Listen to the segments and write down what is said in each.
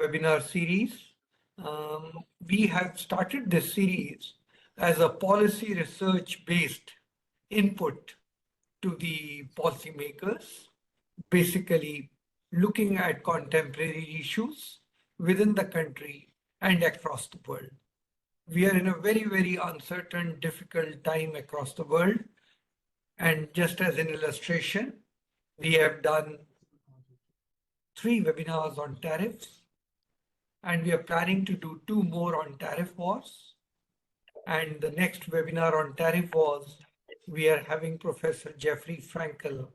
webinar series. We have started this series as a policy research based input to the policymakers, basically looking at contemporary issues within the country and across the world. We are in a very, very uncertain, difficult time across the world. And just as an illustration, we have done 3 webinars on tariffs, and we are planning to do 2 more on tariff wars. And the next webinar on tariff wars, we are having Professor Jeffrey Frankel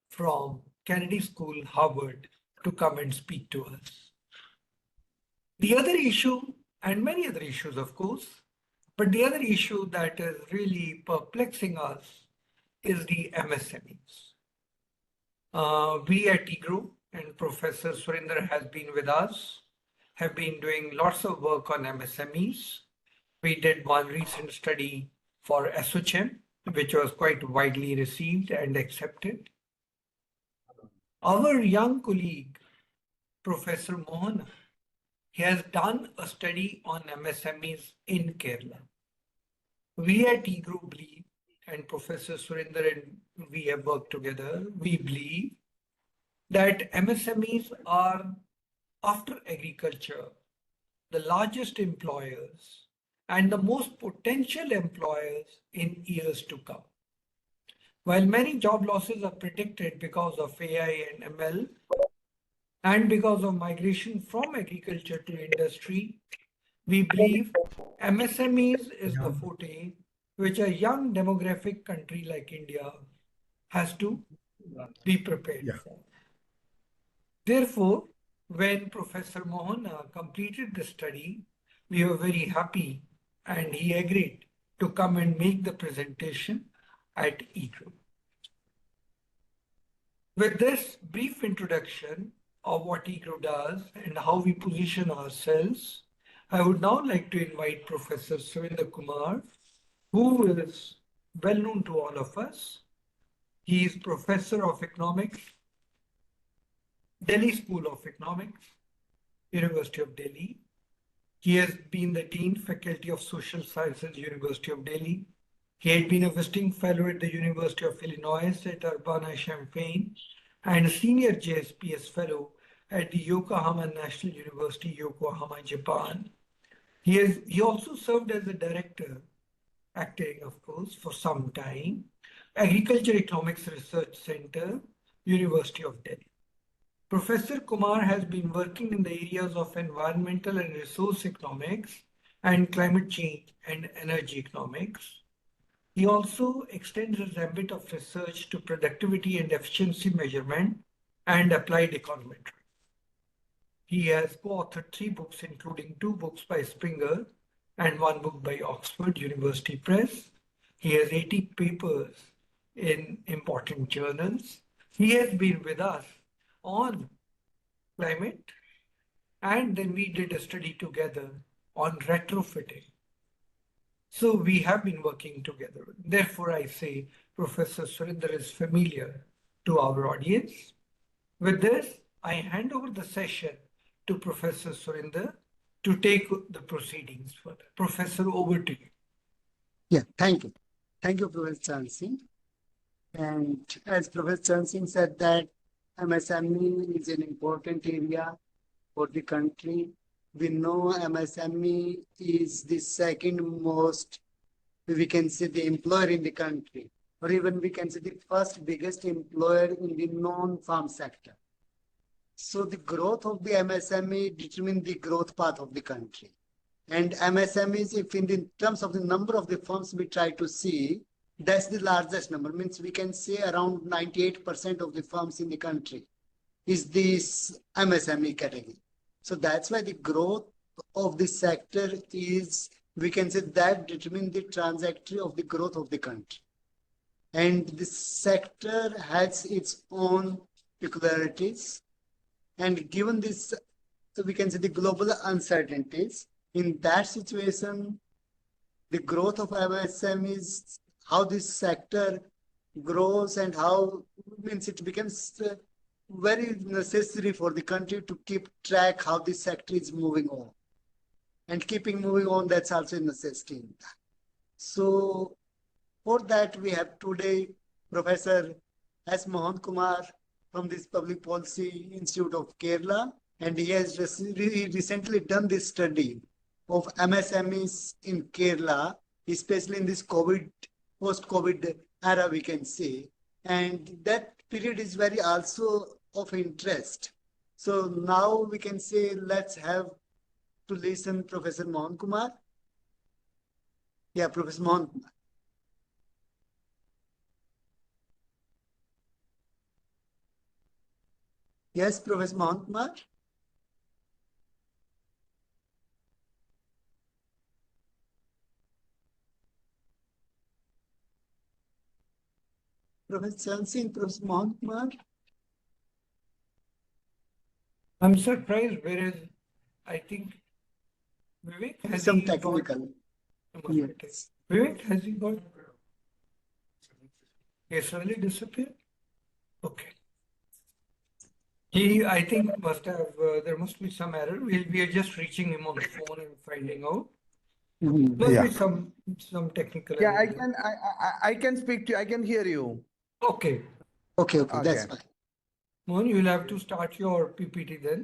from Kennedy School, Harvard, to come and speak to us. The other issue, and many other issues, of course, but the other issue that is really perplexing us is the MSMEs. We at EGROW, and Professor Surender has been with us, have been doing lots of work on MSMEs. We did one recent study for SHM, which was quite widely received and accepted. Our young colleague, Professor Mohana, he has done a study on MSMEs in Kerala. We at EGROW believe, and Professor Surender and we have worked together, we believe that MSMEs are, after agriculture, the largest employers and the most potential employers in years to come. While many job losses are predicted because of AI and ML, and because of migration from agriculture to industry, we believe MSMEs is the forte which a young demographic country like India has to be prepared for. Therefore, when Professor Mohana completed the study, we were very happy and he agreed to come and make the presentation at EGROW. With this brief introduction of what EGROW does and how we position ourselves, I would now like to invite Professor Surender Kumar, who is well known to all of us. He is Professor of Economics, Delhi School of Economics, University of Delhi. He has been the Dean Faculty of Social Sciences, University of Delhi. He had been a visiting fellow at the University of Illinois at Urbana-Champaign and a senior JSPS fellow at the Yokohama National University, Yokohama, Japan. He also served as a director, acting of course for some time, Agriculture Economics Research Center, University of Delhi. Professor Kumar has been working in the areas of environmental and resource economics and climate change and energy economics. He also extends his ambit of research to productivity and efficiency measurement and applied econometry. He has co-authored 3 books, including 2 books by Springer and 1 book by Oxford University Press. He has 80 papers in important journals. He has been with us on climate, and then we did a study together on retrofitting. So we have been working together. Therefore, I say Professor Surender is familiar to our audience. With this, I hand over the session to Professor Surender to take the proceedings further. Professor, over to you. Yeah, thank you. Thank you, Professor Chansing. And as Professor Chansing said that MSME is an important area for the country. We know MSME is the second most, we can say, the employer in the country, or even we can say the first biggest employer in the non-farm sector. So the growth of the MSME determines the growth path of the country. And MSMEs, if in the terms of the number of the firms we try to see, that's the largest number. Means we can say around 98% of the firms in the country is this MSME category. So that's why the growth of the sector is, we can say, that determines the trajectory of the growth of the country. And the sector has its own peculiarities. And given this, we can say, the global uncertainties, in that situation, the growth of MSMEs, how this sector grows and how, means it becomes very necessary for the country to keep track how this sector is moving on. And keeping moving on, that's also a necessity. So for that, we have today Professor S. Mohanakumar from this Public Policy Institute of Kerala, and he has recently done this study of MSMEs in Kerala, especially in this post-COVID era, we can say. And that period is very also of interest. So now we can say, let's have to listen Professor Mohanakumar. Yeah, Professor Mohanakumar. Yes, Professor Mohanakumar. Professor Chansing, Professor Mohanakumar. I'm surprised, whereas I think Vivek has Some he got- technical. Yes. Vivek, has he got? He suddenly disappeared? Okay. I think, must have, there must be some error. We are just reaching him on the phone and finding out. Mhm. Must Yeah. be some technical Yeah, I error. can I can speak to you. I can hear you. Okay. Okay, that's Okay. fine. Mohan, you'll have to start your PPT then.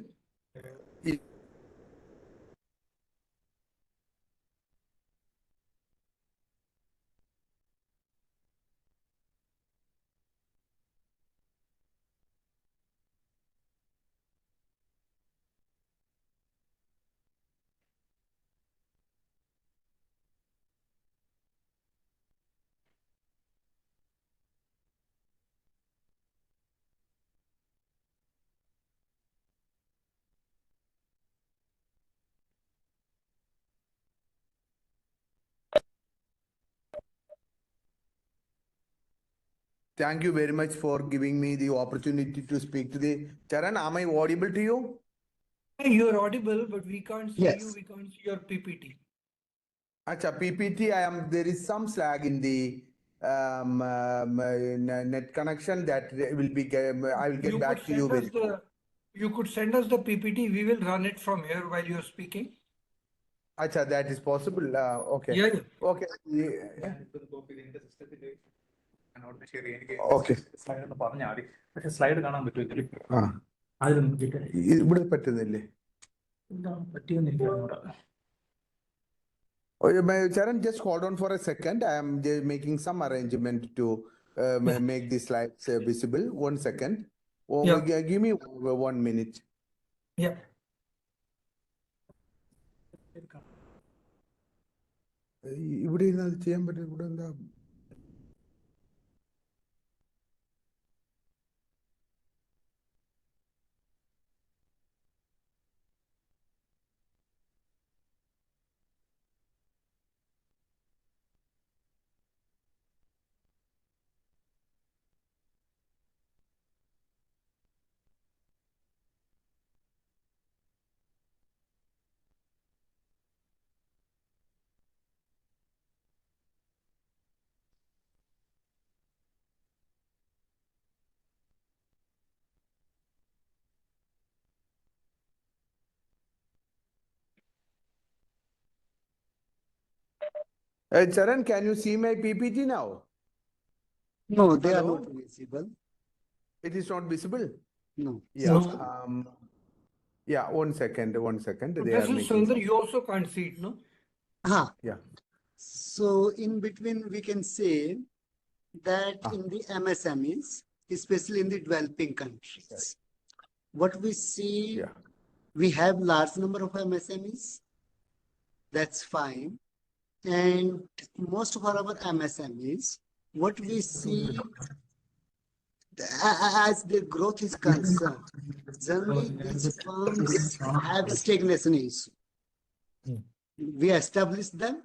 Thank you very much for giving me the opportunity to speak to the Charan. Am I audible to you? You're audible, but we can't see you. Yes. We can't see your PPT. Acha, PPT, there is some slag in the net connection that will be, I will get back to you very soon. You could send us the PPT. We will run it from here while you're speaking. Acha, that is possible. Okay. Yeah, yeah. Okay. Yeah. Okay. പക്ഷെ slide കാണാൻ പറ്റുമോ? ആ. അതിലൊന്നും കിട്ടില്ല. ഇവിടെ പറ്റുന്നില്ലേ? എന്താ പറ്റിയെന്ന് എനിക്ക് അറിഞ്ഞൂടാ. Charan, just hold on for a second. I am making some arrangement to make the slides visible. 1 second. Oh, Yeah. Give me 1 minute. Yeah. ഇവിടെ ഇരുന്ന് അത് ചെയ്യാൻ പറ്റും. ഇവിടെ എന്താ? Charan, can you see my PPT now? No, they are Hello? not visible. It is not visible? No. Yeah. No. Yeah, 1 second. They are Professor making Surender, some. you also can't see it, no? Yeah. So in between, we can say that in the MSMEs, especially in the developing countries, what we see, Yeah. we have large number of MSMEs. That's fine. And most of our MSMEs, what we see as the growth is concerned, generally these firms have stagnation issue. We establish them,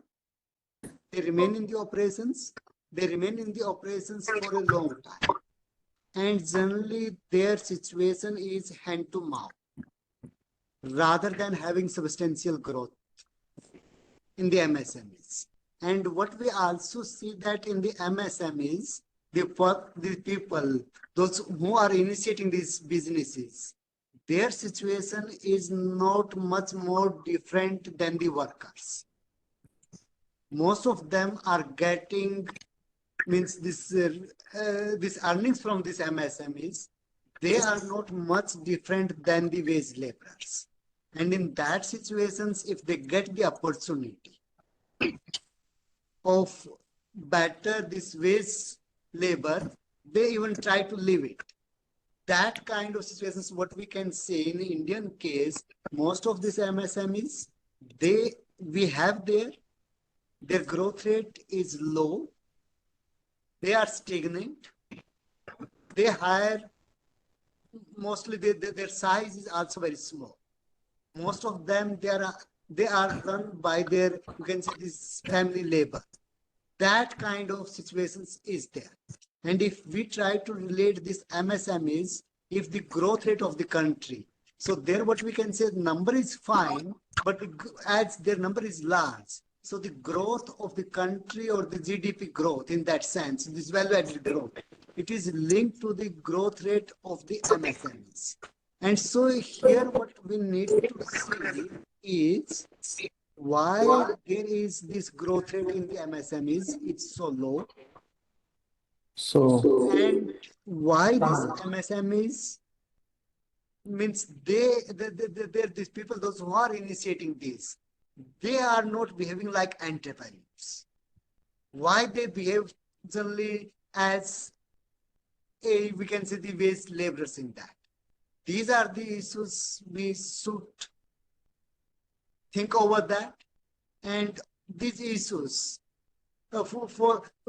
they remain in the operations, for a long time. And generally their situation is hand to mouth rather than having substantial growth in the MSMEs. And what we also see that in the MSMEs, the people, those who are initiating these businesses, their situation is not much more different than the workers. Most of them are getting, means this earnings from these MSMEs, they are not much different than the wage laborers. And in that situations, if they get the opportunity of better this wage labor, they even try to leave it. That kind of situations, what we can say in the Indian case, most of these MSMEs, we have their growth rate is low, they are stagnant, they hire, mostly their size is also very small. Most of them, they are run by their, you can say, this family labor. That kind of situations is there. And if we try to relate these MSMEs, if the growth rate of the country, so there what we can say, the number is fine, but as their number is large, so the growth of the country or the GDP growth in that sense, this value-added growth, it is linked to the growth rate of the MSMEs. And so here what we need to see is why there is this growth rate in the MSMEs, it's so low. And why these MSMEs means they're these people, those who are initiating this, they are not behaving like entrepreneurs. Why they behave generally as we can say the wage laborers in that. These are the issues we should think over that. And these issues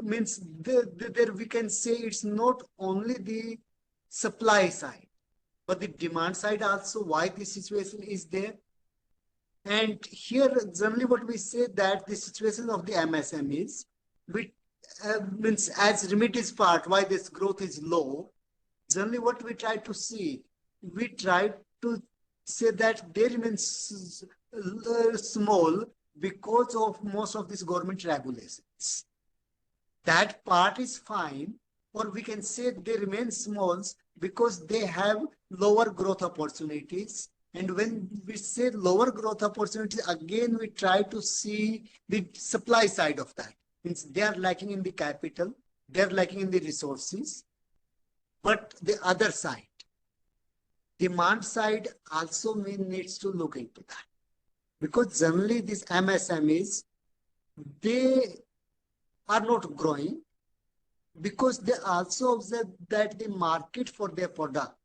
means there we can say it's not only the supply side, but the demand side also, why this situation is there. And here generally what we say that the situation of the MSMEs, which means as remittance part, why this growth is low, generally what we try to see, we try to say that they remain small because of most of these government regulations. That part is fine, or we can say they remain small because they have lower growth opportunities. And when we say lower growth opportunities, again, we try to see the supply side of that. Means they are lacking in the capital, they are lacking in the resources, but the other side, demand side also needs to look into that. Because generally these MSMEs, they are not growing because they also observe that the market for their product,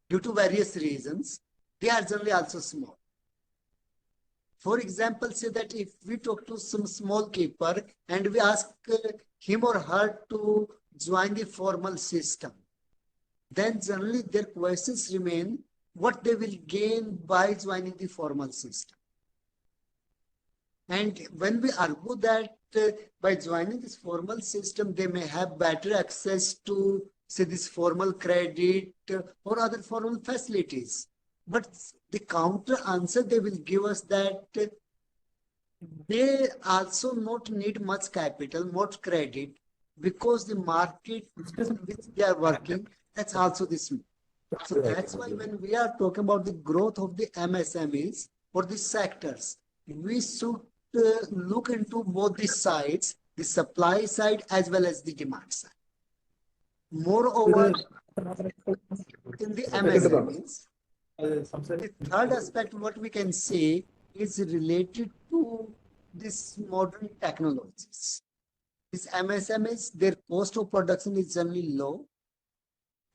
due to various reasons, they are generally also small. For example, say that if we talk to some small keeper and we ask him or her to join the formal system, then generally their questions remain what they will gain by joining the formal system. And when we argue that by joining this formal system, they may have better access to, say, this formal credit or other formal facilities. But the counter answer they will give us that they also not need much capital, much credit, because the market which they are working, that's also this. So that's why when we are talking about the growth of the MSMEs or the sectors, we should look into both the sides, the supply side as well as the demand side. Moreover, in the MSMEs, the third aspect, what we can say, is related to this modern technologies. These MSMEs, their cost of production is generally low,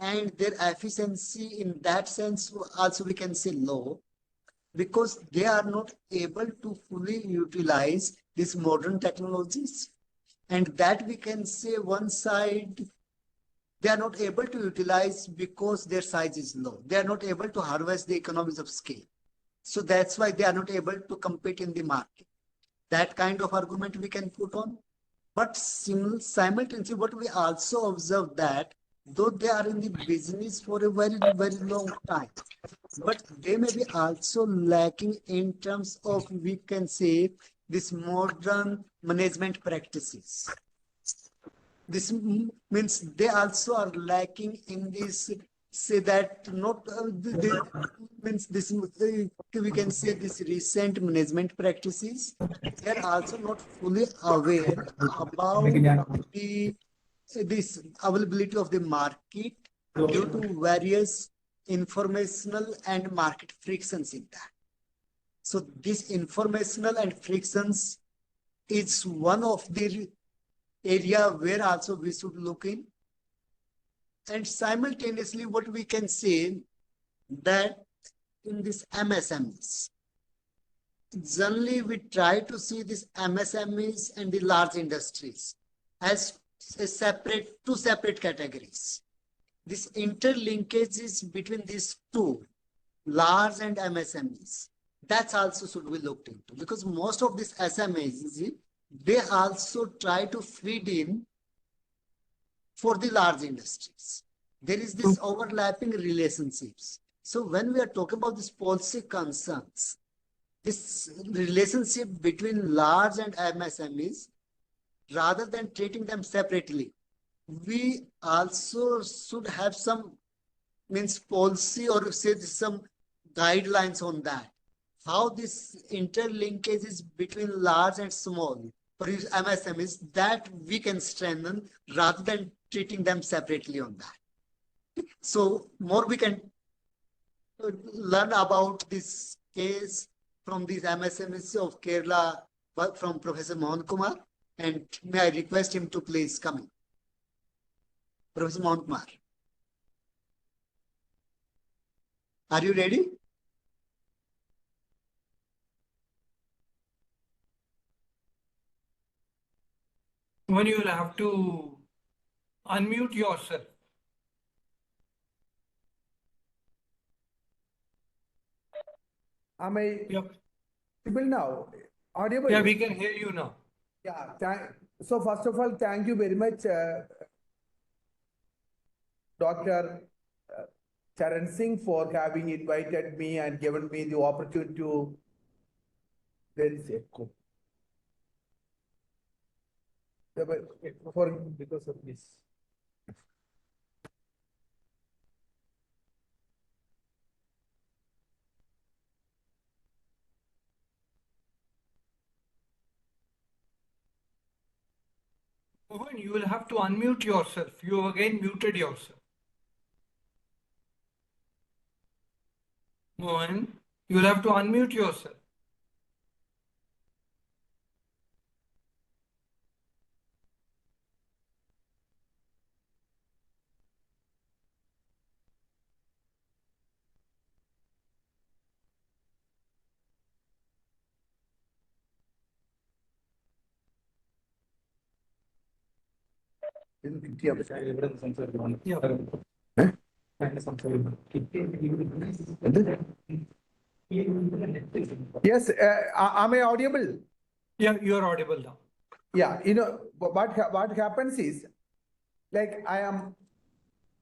and their efficiency in that sense also we can say low, because they are not able to fully utilize these modern technologies. And that we can say one side, they are not able to utilize because their size is low. They are not able to harvest the economies of scale. So that's why they are not able to compete in the market. That kind of argument we can put on. But simultaneously, what we also observe that though they are in the business for a very, very long time, but they may be also lacking in terms of, we can say, this modern management practices. this means they also are lacking in this, say that not, means this, we can say this recent management practices, they are also not fully aware about the, this availability of the market due to various informational and market frictions in that. So this informational and frictions is one of the area where also we should look in. And simultaneously, what we can say that in this MSMEs, generally we try to see this MSMEs and the large industries as a separate, two separate categories. This interlinkages between these two, large and MSMEs, that's also should be looked into, because most of these SMEs, they also try to feed in for the large industries. There is this overlapping relationships. So when we are talking about these policy concerns, this relationship between large and MSMEs, rather than treating them separately, we also should have some means policy or say some guidelines on that. How this interlinkages between large and small or MSMEs, that we can strengthen rather than treating them separately on that. So more we can learn about this case from these MSMEs of Kerala from Professor Mohanakumar, and may I request him to please come in. Professor Mohanakumar, are you ready? When you will have to unmute yourself. Am I Yep. audible now? Audible? Yeah, we can hear you now. Yeah. So first of all, thank you very much, Dr. Charan Singh, for having invited me and given me the opportunity to. There is echo. Because of this. Mohan, you will have to unmute yourself. You have again muted yourself. Mohan, you will have to unmute yourself. ഇവിടെ സംസാരിക്കുന്നു Yeah. അങ്ങനെ സംസാരിക്കുന്നു Yes, am I audible? Yeah, you are audible now. Yeah, you know, what happens is, like I am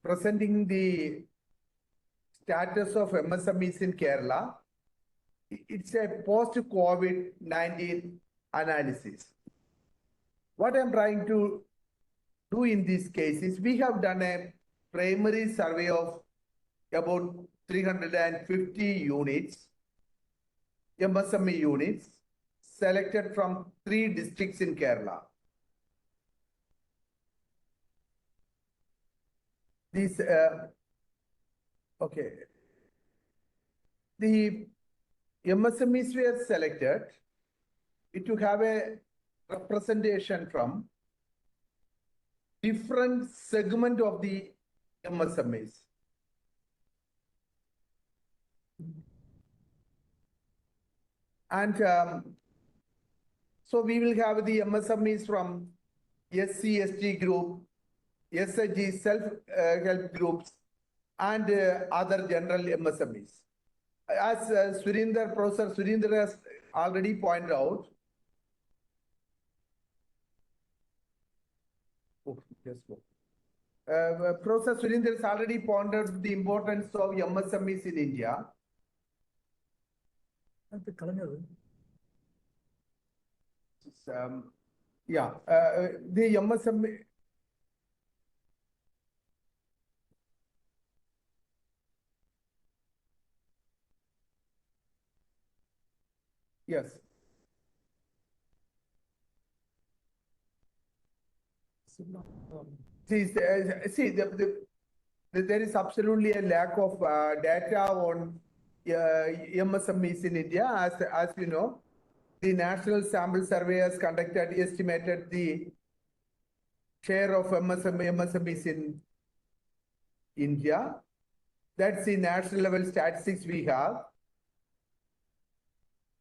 presenting the status of MSMEs in Kerala. It's a post-COVID-19 analysis. What I'm trying to do in this case is we have done a primary survey of about 350 units, MSME units, selected from 3 districts in Kerala. These, okay. The MSMEs were selected. It to have a representation from different segment of the MSMEs. And so we will have the MSMEs from SC/ST group, SHG self-help groups, and other general MSMEs. As Professor Surender has already pointed out, Professor Surender has already pointed out the importance of MSMEs in India. Yeah, the MSME, Yes. There is absolutely a lack of data on MSMEs in India. As you know, the National Sample Survey has estimated the share of MSMEs in India. That's the national level statistics we have.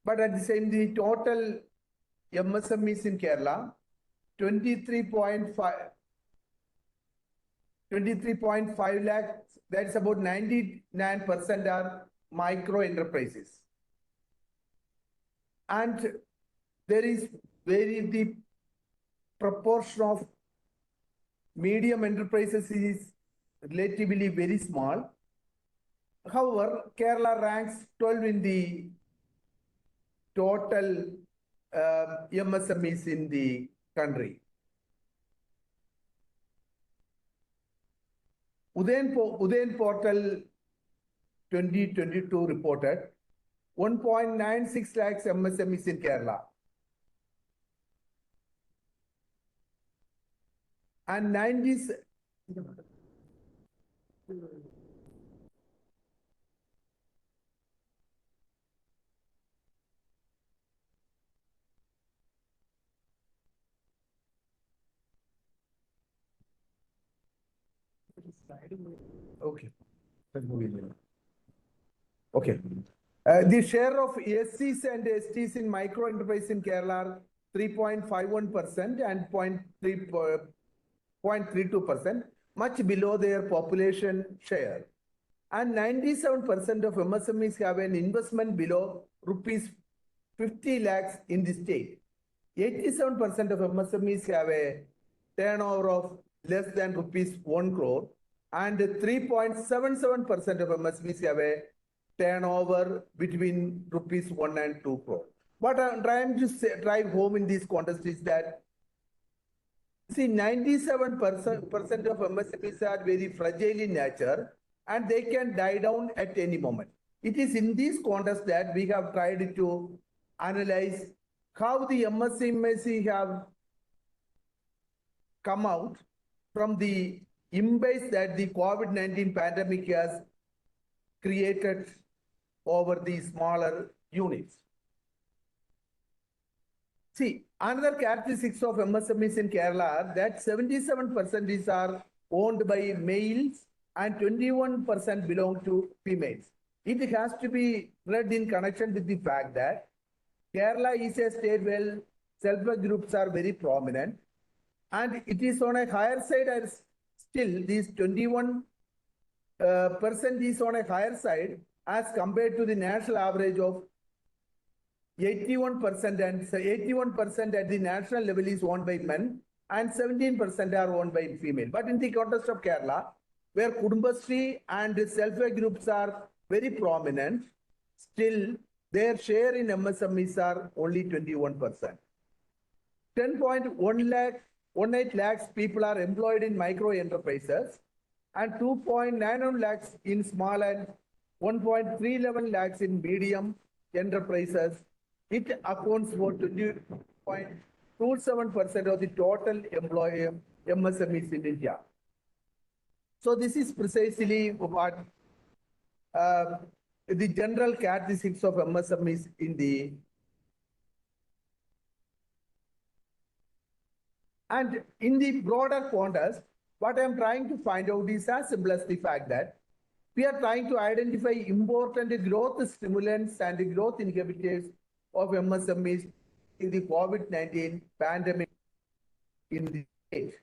But at the same, the total MSMEs in Kerala, 23.5 lakhs, that's about 99% are micro enterprises. And there is the proportion of medium enterprises is relatively very small. However, Kerala ranks 12 in the total MSMEs in the country. Udayan Portal 2022 reported 1.96 lakhs MSMEs in Kerala. And 90s. Okay. Okay. The share of SCs and STs in micro enterprise in Kerala are 3.51% and 0.32%, much below their population share. And 97% of MSMEs have an investment below rupees 50 lakhs in the state. 87% of MSMEs have a turnover of less than rupees 1 crore, and 3.77% of MSMEs have a turnover between rupees 1 and 2 crore. What I'm trying to drive home in this context is that, see, 97% of MSMEs are very fragile in nature and they can die down at any moment. It is in this context that we have tried to analyze how the MSMEs have come out from the impasse that the COVID-19 pandemic has created over the smaller units. See, another characteristics of MSMEs in Kerala are that 77% are owned by males and 21% belong to females. It has to be read in connection with the fact that Kerala is a state where self-help groups are very prominent, and it is on a higher side as still these 21% is on a higher side as compared to the national average of 81%, and 81% at the national level is owned by men and 17% are owned by female. But in the context of Kerala, where Kudumbashree and self-help groups are very prominent, still their share in MSMEs are only 21%. 10.18 lakhs people are employed in micro enterprises and 2.91 lakhs in small and 1.311 lakhs in medium enterprises. It accounts for 20.27% of the total employee MSMEs in India. So this is precisely what the general characteristics of MSMEs in the. And in the broader context, what I'm trying to find out is as simple as the fact that we are trying to identify important growth stimulants and growth inhibitors of MSMEs in the COVID-19 pandemic in the state.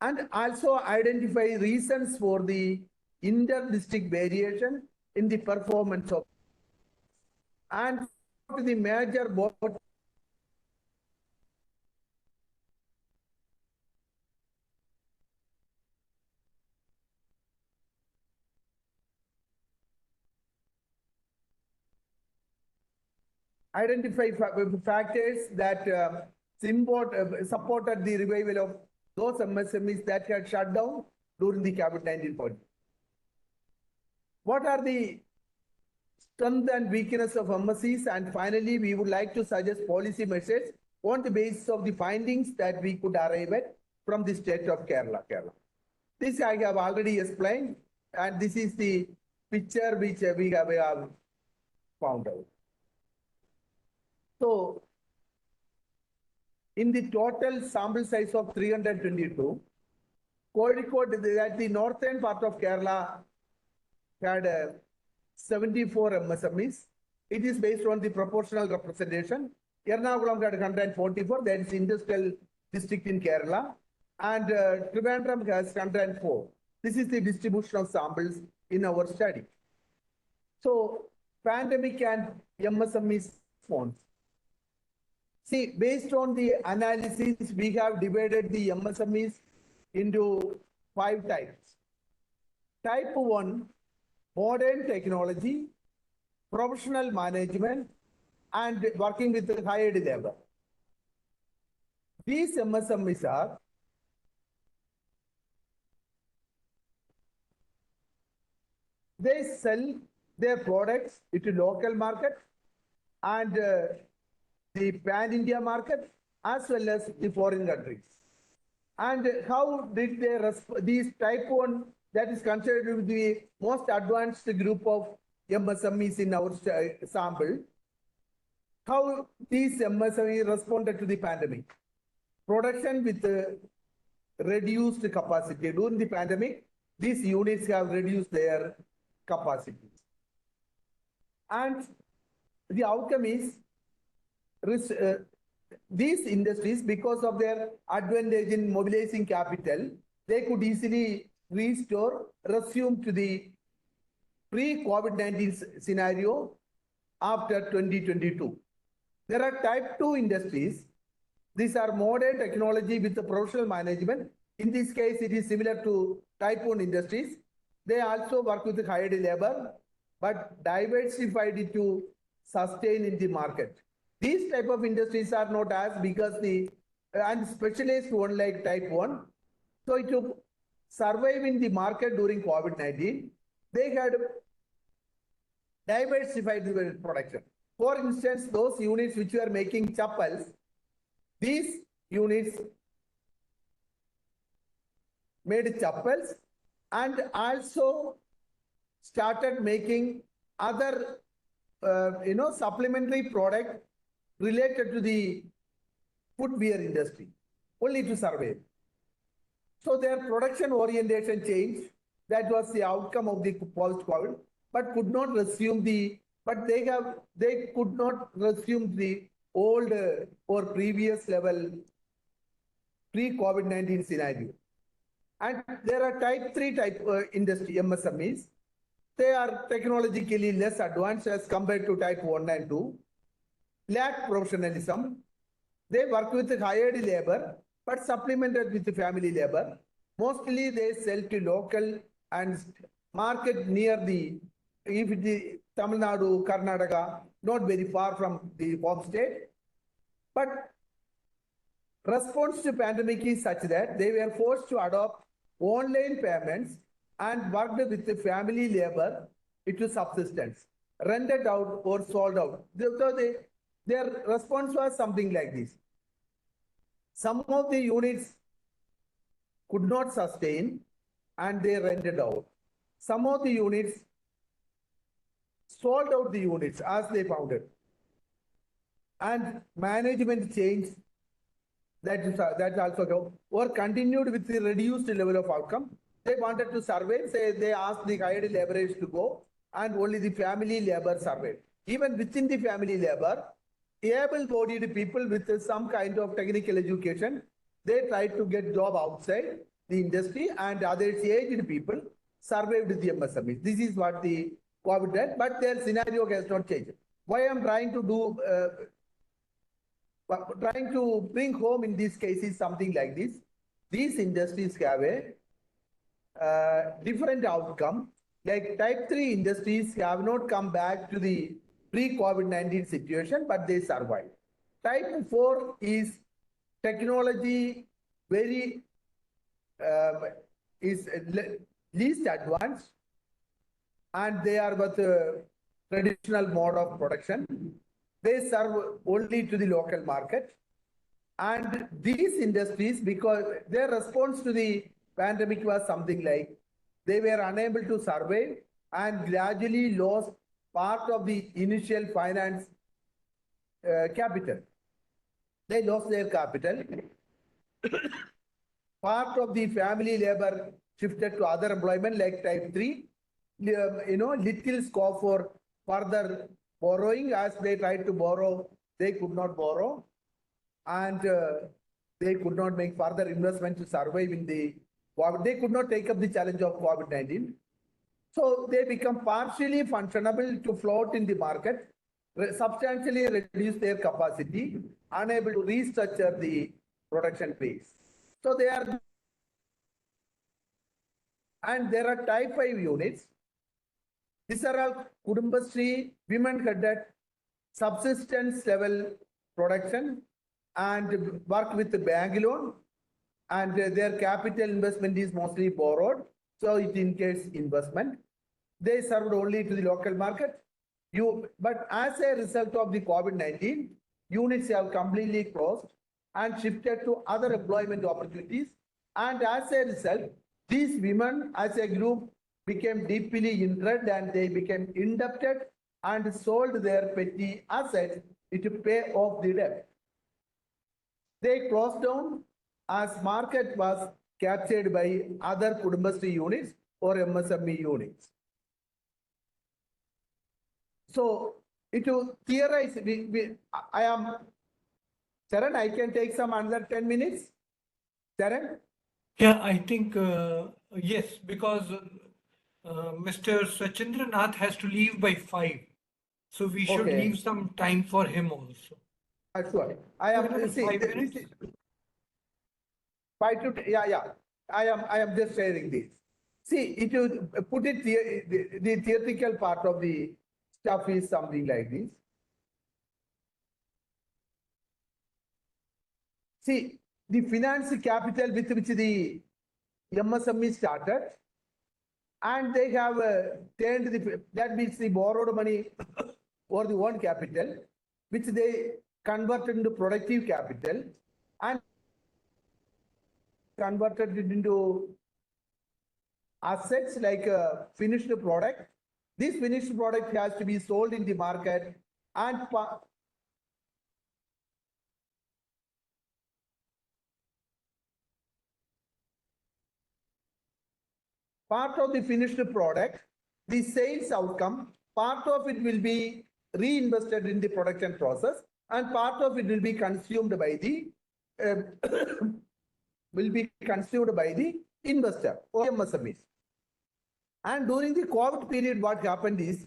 And also identify reasons for the inter-district variation in the performance of and the major board. Identify factors that supported the revival of those MSMEs that had shut down during the COVID-19 pandemic. What are the strength and weakness of MSCs, and finally, we would like to suggest policy measures on the basis of the findings that we could arrive at from the state of Kerala. This I have already explained, and this is the picture which we have found out. So, in the total sample size of 322, Kozhikode, that the northern part of Kerala had 74 MSMEs. It is based on the proportional representation. Ernakulam had 144, that is industrial district in Kerala, and Trivandrum has 104. This is the distribution of samples in our study. So, pandemic and MSMEs response. See, based on the analysis, we have divided the MSMEs into 5 types. Type 1, modern technology, professional management, and working with hired labor. These MSMEs are they sell their products into local market and the pan-India market as well as the foreign countries. And how did they these type 1 that is considered to be the most advanced group of MSMEs in our sample, how these MSMEs responded to the pandemic? Production with reduced capacity. During the pandemic, these units have reduced their capacity. And the outcome is these industries, because of their advantage in mobilizing capital, they could easily resume to the pre-COVID-19 scenario after 2022. There are type 2 industries. These are modern technology with the professional management. In this case, it is similar to type 1 industries. They also work with hired labor, but diversified it to sustain in the market. These type of industries are not as big as the and specialized one like type 1. So to survive in the market during COVID-19, they had diversified the production. For instance, those units which were making chappals, these units made chappals and also started making other supplementary product related to the footwear industry, only to survive. So their production orientation changed. That was the outcome of the post-COVID, but could not resume the, but they could not resume the old or previous level pre-COVID-19 scenario. And there are type 3 industry MSMEs. They are technologically less advanced as compared to type 1 and 2. Lack professionalism. They work with hired labor, but supplemented with family labor. Mostly they sell to local and market near the, if it is Tamil Nadu, Karnataka, not very far from the home state. But response to pandemic is such that they were forced to adopt online payments and worked with the family labor into subsistence, rented out or sold out. So their response was something like this. Some of the units could not sustain and they rented out. Some of the units sold out the units as they found it. And management changed, that also go, or continued with the reduced level of outcome. They wanted to survive, say they asked the hired laborers to go and only the family labor survived. Even within the family labor, able-bodied people with some kind of technical education, they tried to get job outside the industry, and others aged people survived the MSMEs. This is what the COVID did, but their scenario has not changed. Why I'm trying to do, trying to bring home in this case is something like this. These industries have a different outcome. Like type 3 industries have not come back to the pre-COVID-19 situation, but they survived. Type 4 is technology very is least advanced, and they are with traditional mode of production. They serve only to the local market. And these industries, because their response to the pandemic was something like they were unable to survive and gradually lost part of the initial finance capital. They lost their capital. Part of the family labor shifted to other employment like type 3. Little scope for further borrowing. As they tried to borrow, they could not borrow. And they could not make further investment to survive in the COVID. They could not take up the challenge of COVID-19. So they become partially functionable to float in the market, substantially reduce their capacity, unable to restructure the production base. So they are, and there are type 5 units. These are all Kudumbashree, women-headed, subsistence level production and work with the bank loan, and their capital investment is mostly borrowed. So it incurs investment. They served only to the local market. But as a result of the COVID-19, units have completely closed and shifted to other employment opportunities. And as a result, these women as a group became deeply indebted and they became indebted and sold their petty assets to pay off the debt. They closed down as market was captured by other Kudumbashree units or MSME units. So, to theorize, I am, Charan, I can take some another 10 minutes. Charan? Yeah, I think, yes, because Mr. Shachindra Nath has to leave by 5. So we should Okay. leave some time for him also. Sure. I am, Another see, 5 minutes? 5 to, yeah. I am just sharing this. See, it will put it, the theoretical part of the stuff is something like this. See, the finance capital with which the MSME started, and they have turned that means the borrowed money or the own capital, which they converted into productive capital and converted it into assets like a finished product. This finished product has to be sold in the market, and part of the finished product, the sales outcome, part of it will be reinvested in the production process, and part of it will be consumed by the investor or MSMEs. And during the COVID period, what happened is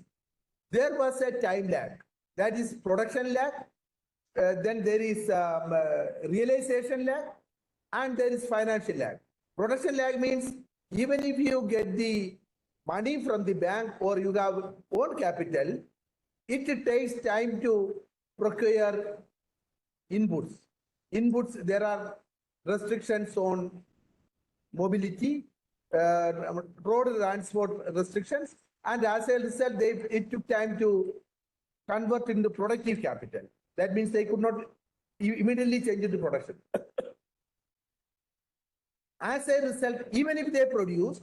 there was a time lag. That is production lag, then there is realization lag, and there is financial lag. Production lag means even if you get the money from the bank or you have own capital, it takes time to procure inputs. There are restrictions on mobility, road transport restrictions, and as a result, it took time to convert into productive capital. That means they could not immediately change into production. As a result, even if they produce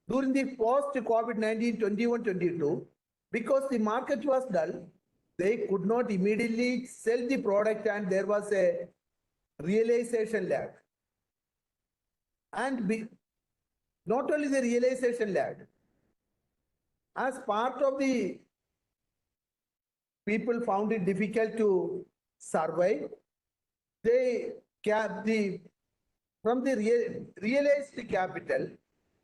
during the post-COVID-19 21-22, because the market was dull, they could not immediately sell the product and there was a realization lag. And not only the realization lag, as part of the people found it difficult to survive, they kept from the realized capital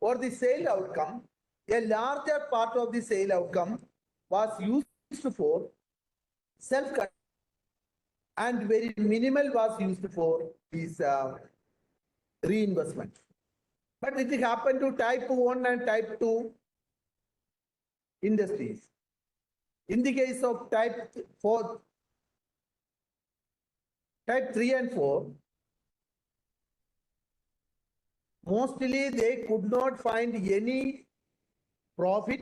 or the sale outcome, a larger part of the sale outcome was used for self and very minimal was used for this reinvestment. But it happened to type 1 and type 2 industries. In the case of type 4, type 3 and 4, mostly they could not find any profit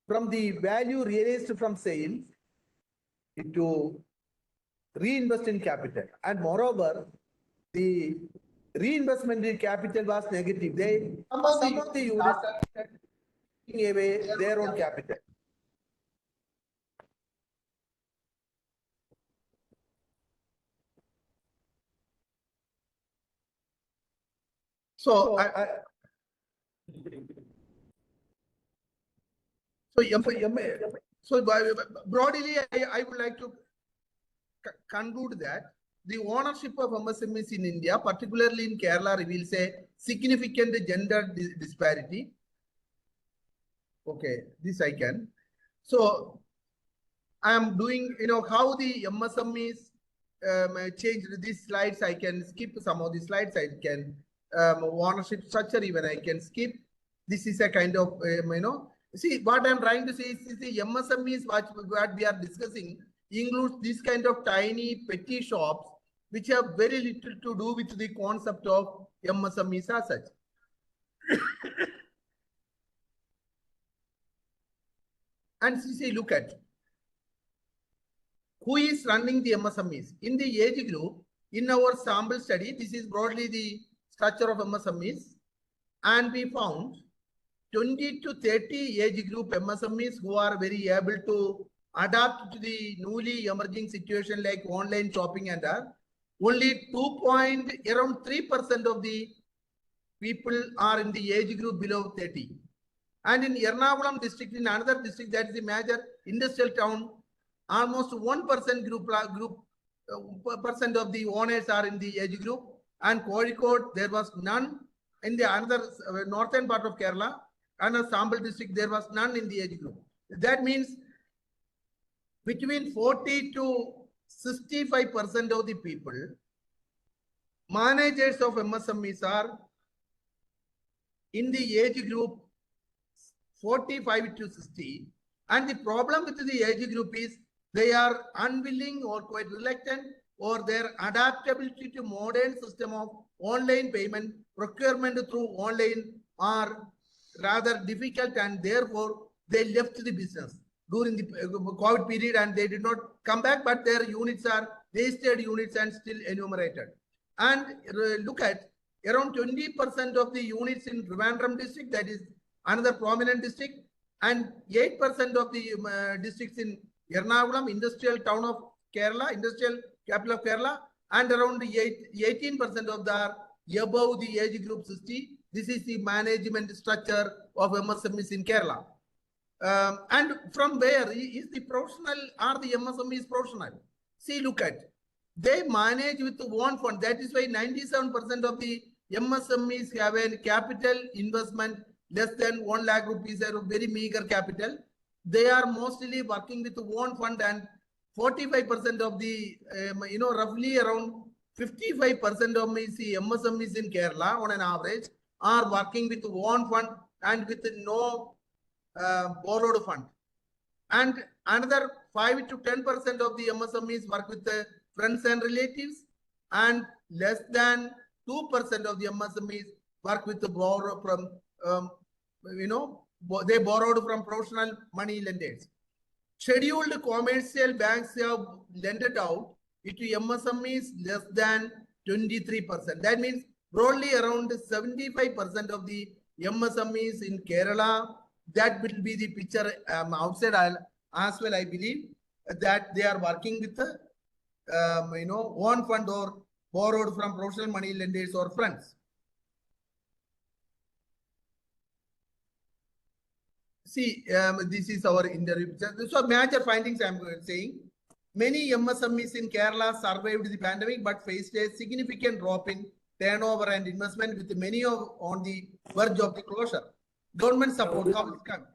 from the value realized from sales into reinvest in capital. And moreover, the reinvestment in capital was negative. Some of the units are taking away their own capital. So broadly, I would like to conclude that the ownership of MSMEs in India, particularly in Kerala, reveals a significant gender disparity. Okay, this I can. So I am doing, how the MSMEs changed these slides. I can skip some of the slides. I can ownership structure even I can skip. This is a kind of, see what I'm trying to say is the MSMEs what we are discussing includes this kind of tiny petty shops which have very little to do with the concept of MSMEs as such. And see, look at who is running the MSMEs. In the age group, in our sample study, this is broadly the structure of MSMEs, and we found 20 to 30 age group MSMEs who are very able to adapt to the newly emerging situation like online shopping and all. Only around 3% of the people are in the age group below 30. And in Ernakulam district, in another district that is the major industrial town, almost 1% percent of the owners are in the age group. And Kozhikode, there was none. In the another northern part of Kerala, another sample district, there was none in the age group. That means between 40 to 65% of the people, managers of MSMEs are in the age group 45 to 60. And the problem with the age group is they are unwilling or quite reluctant, or their adaptability to modern system of online payment, procurement through online are rather difficult, and therefore they left the business during the COVID period and they did not come back, but their units are registered units and still enumerated. And look at around 20% of the units in Trivandrum district, that is another prominent district, and 8% of the districts in Ernakulam, industrial town of Kerala, industrial capital of Kerala, and around 18% of the above the age group 60. This is the management structure of MSMEs in Kerala. And from where is the professional, are the MSMEs professional? See, look at, they manage with one fund. That is why 97% of the MSMEs have a capital investment less than 1 lakh rupees, are very meager capital. They are mostly working with one fund, and 45% of the, roughly around 55% of MSMEs in Kerala on an average are working with one fund and with no borrowed fund. And another 5 to 10% of the MSMEs work with the friends and relatives, and less than 2% of the MSMEs work with the borrow from, they borrowed from professional money lenders. Scheduled commercial banks have lended out into MSMEs less than 23%. That means broadly around 75% of the MSMEs in Kerala, that will be the picture outside as well. I believe that they are working with the, one fund or borrowed from professional money lenders or friends. See, this is our interview. So major findings I am saying. Many MSMEs in Kerala survived the pandemic but faced a significant drop in turnover and investment, with many on the verge of the closure. Government support, how it come?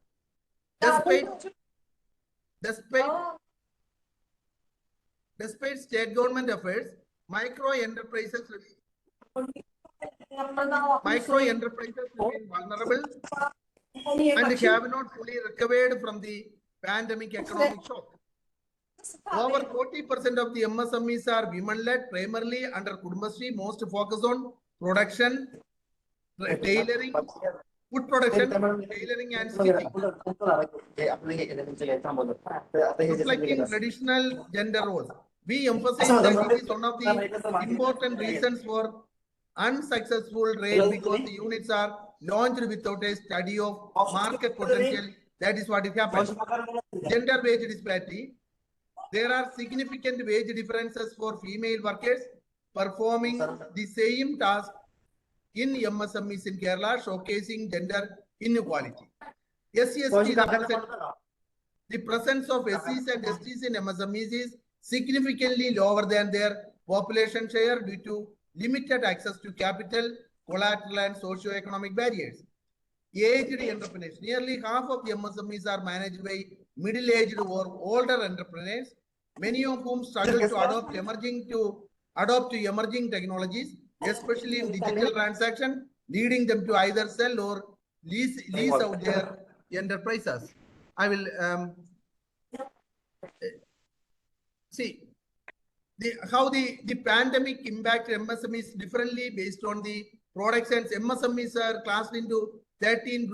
Despite state government efforts, micro enterprises remain vulnerable and have not fully recovered from the pandemic economic shock. Over 40% of the MSMEs are women-led, primarily under Kudumbashree, most focus on production, tailoring, food production, tailoring and stitching, reflecting traditional gender roles. We emphasize that it is one of the important reasons for unsuccessful trade because the units are launched without a study of market potential. That is what it happens. Gender wage disparity. There are significant wage differences for female workers performing the same task in MSMEs in Kerala, showcasing gender inequality. SCST represent the presence of SCs and STs in MSMEs is significantly lower than their population share due to limited access to capital, collateral, and socio-economic barriers. Aged entrepreneurs. Nearly half of the MSMEs are managed by middle-aged or older entrepreneurs, many of whom struggle to adopt to emerging technologies, especially in digital transaction, leading them to either sell or lease out their enterprises. I will see how the pandemic impacted MSMEs differently based on the products, and MSMEs are classed into 13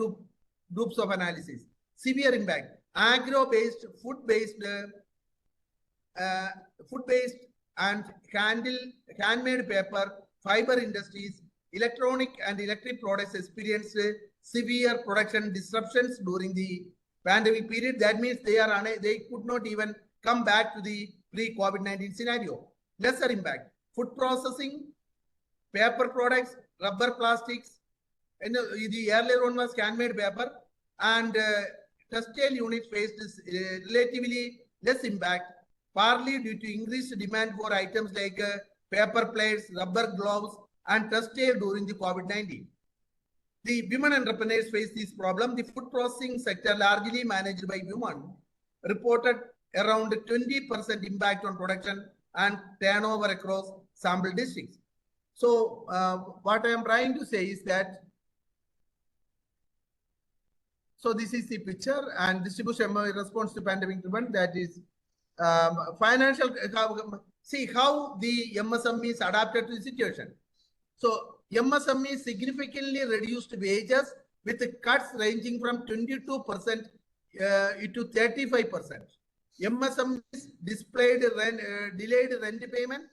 groups of analysis. Severe impact: agro-based, food-based and handmade paper, fiber industries, electronic and electric products experienced severe production disruptions during the pandemic period. That means they could not even come back to the pre-COVID-19 scenario. Lesser impact: food processing, paper products, rubber, plastics, and the earlier one was handmade paper, and textile unit faced relatively less impact, partly due to increased demand for items like paper plates, rubber gloves, and textile during the COVID-19. The women entrepreneurs face this problem. The food processing sector, largely managed by women, reported around 20% impact on production and turnover across sample districts. So what I am trying to say is that, so this is the picture and distribution response to pandemic event, that is financial, see how the MSMEs adapted to the situation. So MSMEs significantly reduced wages with cuts ranging from 22% to 35%. MSMEs displayed delayed rent payment.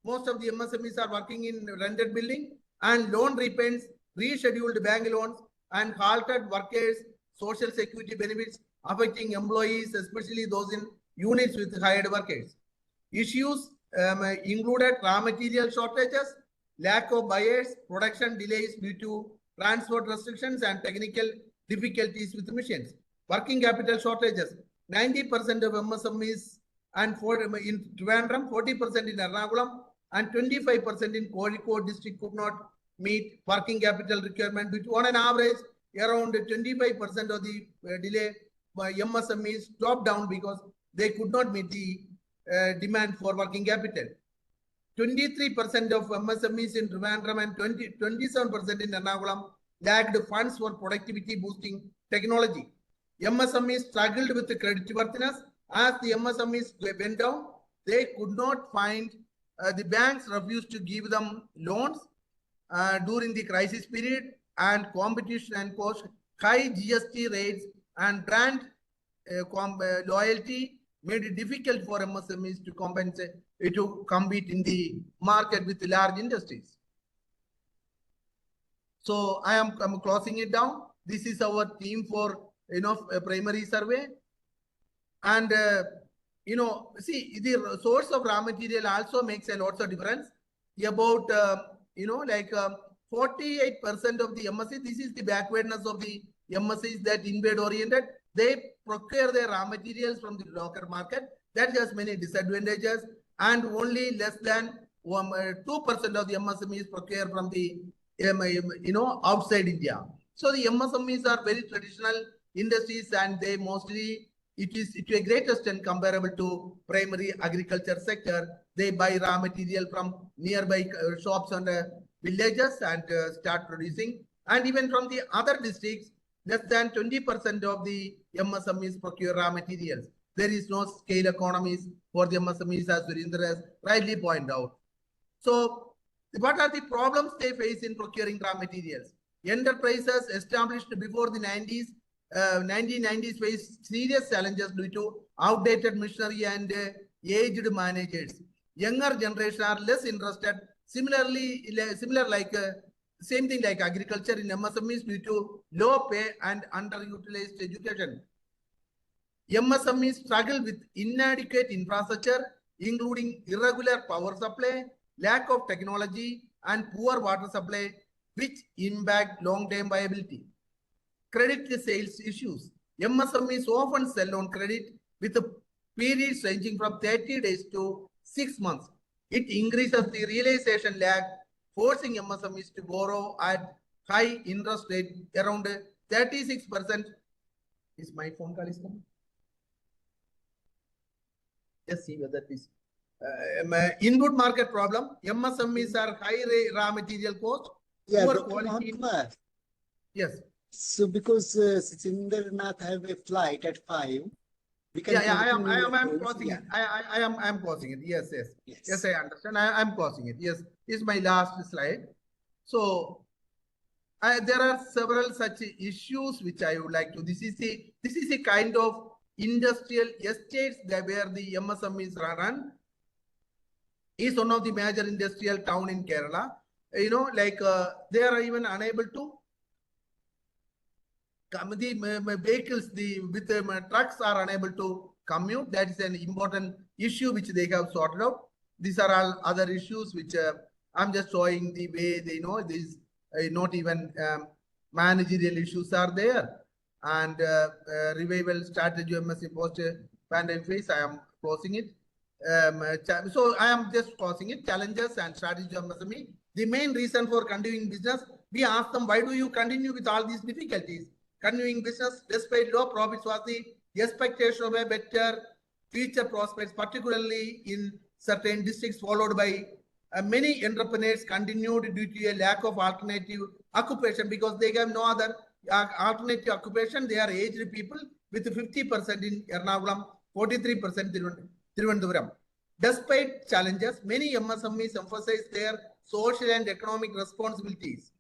Most of the MSMEs are working in rented building, and loan repayments, rescheduled bank loans, and halted workers' social security benefits, affecting employees, especially those in units with hired workers. Issues included raw material shortages, lack of buyers, production delays due to transport restrictions, and technical difficulties with machines. Working capital shortages: 90% of MSMEs and in Trivandrum, 40% in Ernakulam, and 25% in Kozhikode district could not meet working capital requirement, which on an average around 25% of the delay by MSMEs dropped down because they could not meet the demand for working capital. 23% of MSMEs in Trivandrum and 27% in Ernakulam lacked funds for productivity boosting technology. MSMEs struggled with the creditworthiness. As the MSMEs went down, they could not find, the banks refused to give them loans during the crisis period, and competition and cost, high GST rates, and brand loyalty made it difficult for MSMEs to compete in the market with the large industries. So I'm closing it down. This is our theme for primary survey, and see, the source of raw material also makes a lot of difference. About 48% of the MSCs, this is the backwardness of the MSCs that invade oriented. They procure their raw materials from the local market. That has many disadvantages, and only less than 2% of the MSMEs procure from the outside India. So the MSMEs are very traditional industries, and they mostly, it is to a great extent comparable to primary agriculture sector. They buy raw material from nearby shops and villages and start producing. And even from the other districts, less than 20% of the MSMEs procure raw materials. There is no scale economies for the MSMEs, as Surender has rightly pointed out. So what are the problems they face in procuring raw materials? Enterprises established before the 1990s faced serious challenges due to outdated machinery and aged managers. Younger generation are less interested. Similar like same thing like agriculture in MSMEs due to low pay and underutilized education. MSMEs struggle with inadequate infrastructure, including irregular power supply, lack of technology, and poor water supply, which impact long-term viability. Credit sales issues. MSMEs often sell on credit with periods ranging from 30 days to 6 months. It increases the realization lag, forcing MSMEs to borrow at high interest rate around 36%. Is my phone call is coming? Just see whether this input market problem. MSMEs are high raw material cost, Yeah, poor Dr. quality. Mohanakumar. Yes. So because Shachindra Nath have a flight at 5, we can Yeah, I continue. am closing it. I am closing it. Yes. Yes, I understand. I am closing it. Yes, this is my last slide. So there are several such issues which I would like to. This is a kind of industrial estates where the MSMEs run. Is one of the major industrial town in Kerala. You know, like they are even unable to come. The vehicles, with trucks are unable to commute. That is an important issue which they have sorted out. These are all other issues which I'm just showing the way they know. These not even managerial issues are there. And revival strategy MSc post pandemic phase. I am closing it. So I am just closing it. Challenges and strategy of MSME. The main reason for continuing business, we ask them, why do you continue with all these difficulties? Continuing business despite low profits was the expectation of a better future prospects, particularly in certain districts, followed by many entrepreneurs continued due to a lack of alternative occupation because they have no other alternative occupation. They are aged people with 50% in Ernakulam, 43% in Thiruvananthapuram. Despite challenges, many MSMEs emphasize their social and economic responsibilities.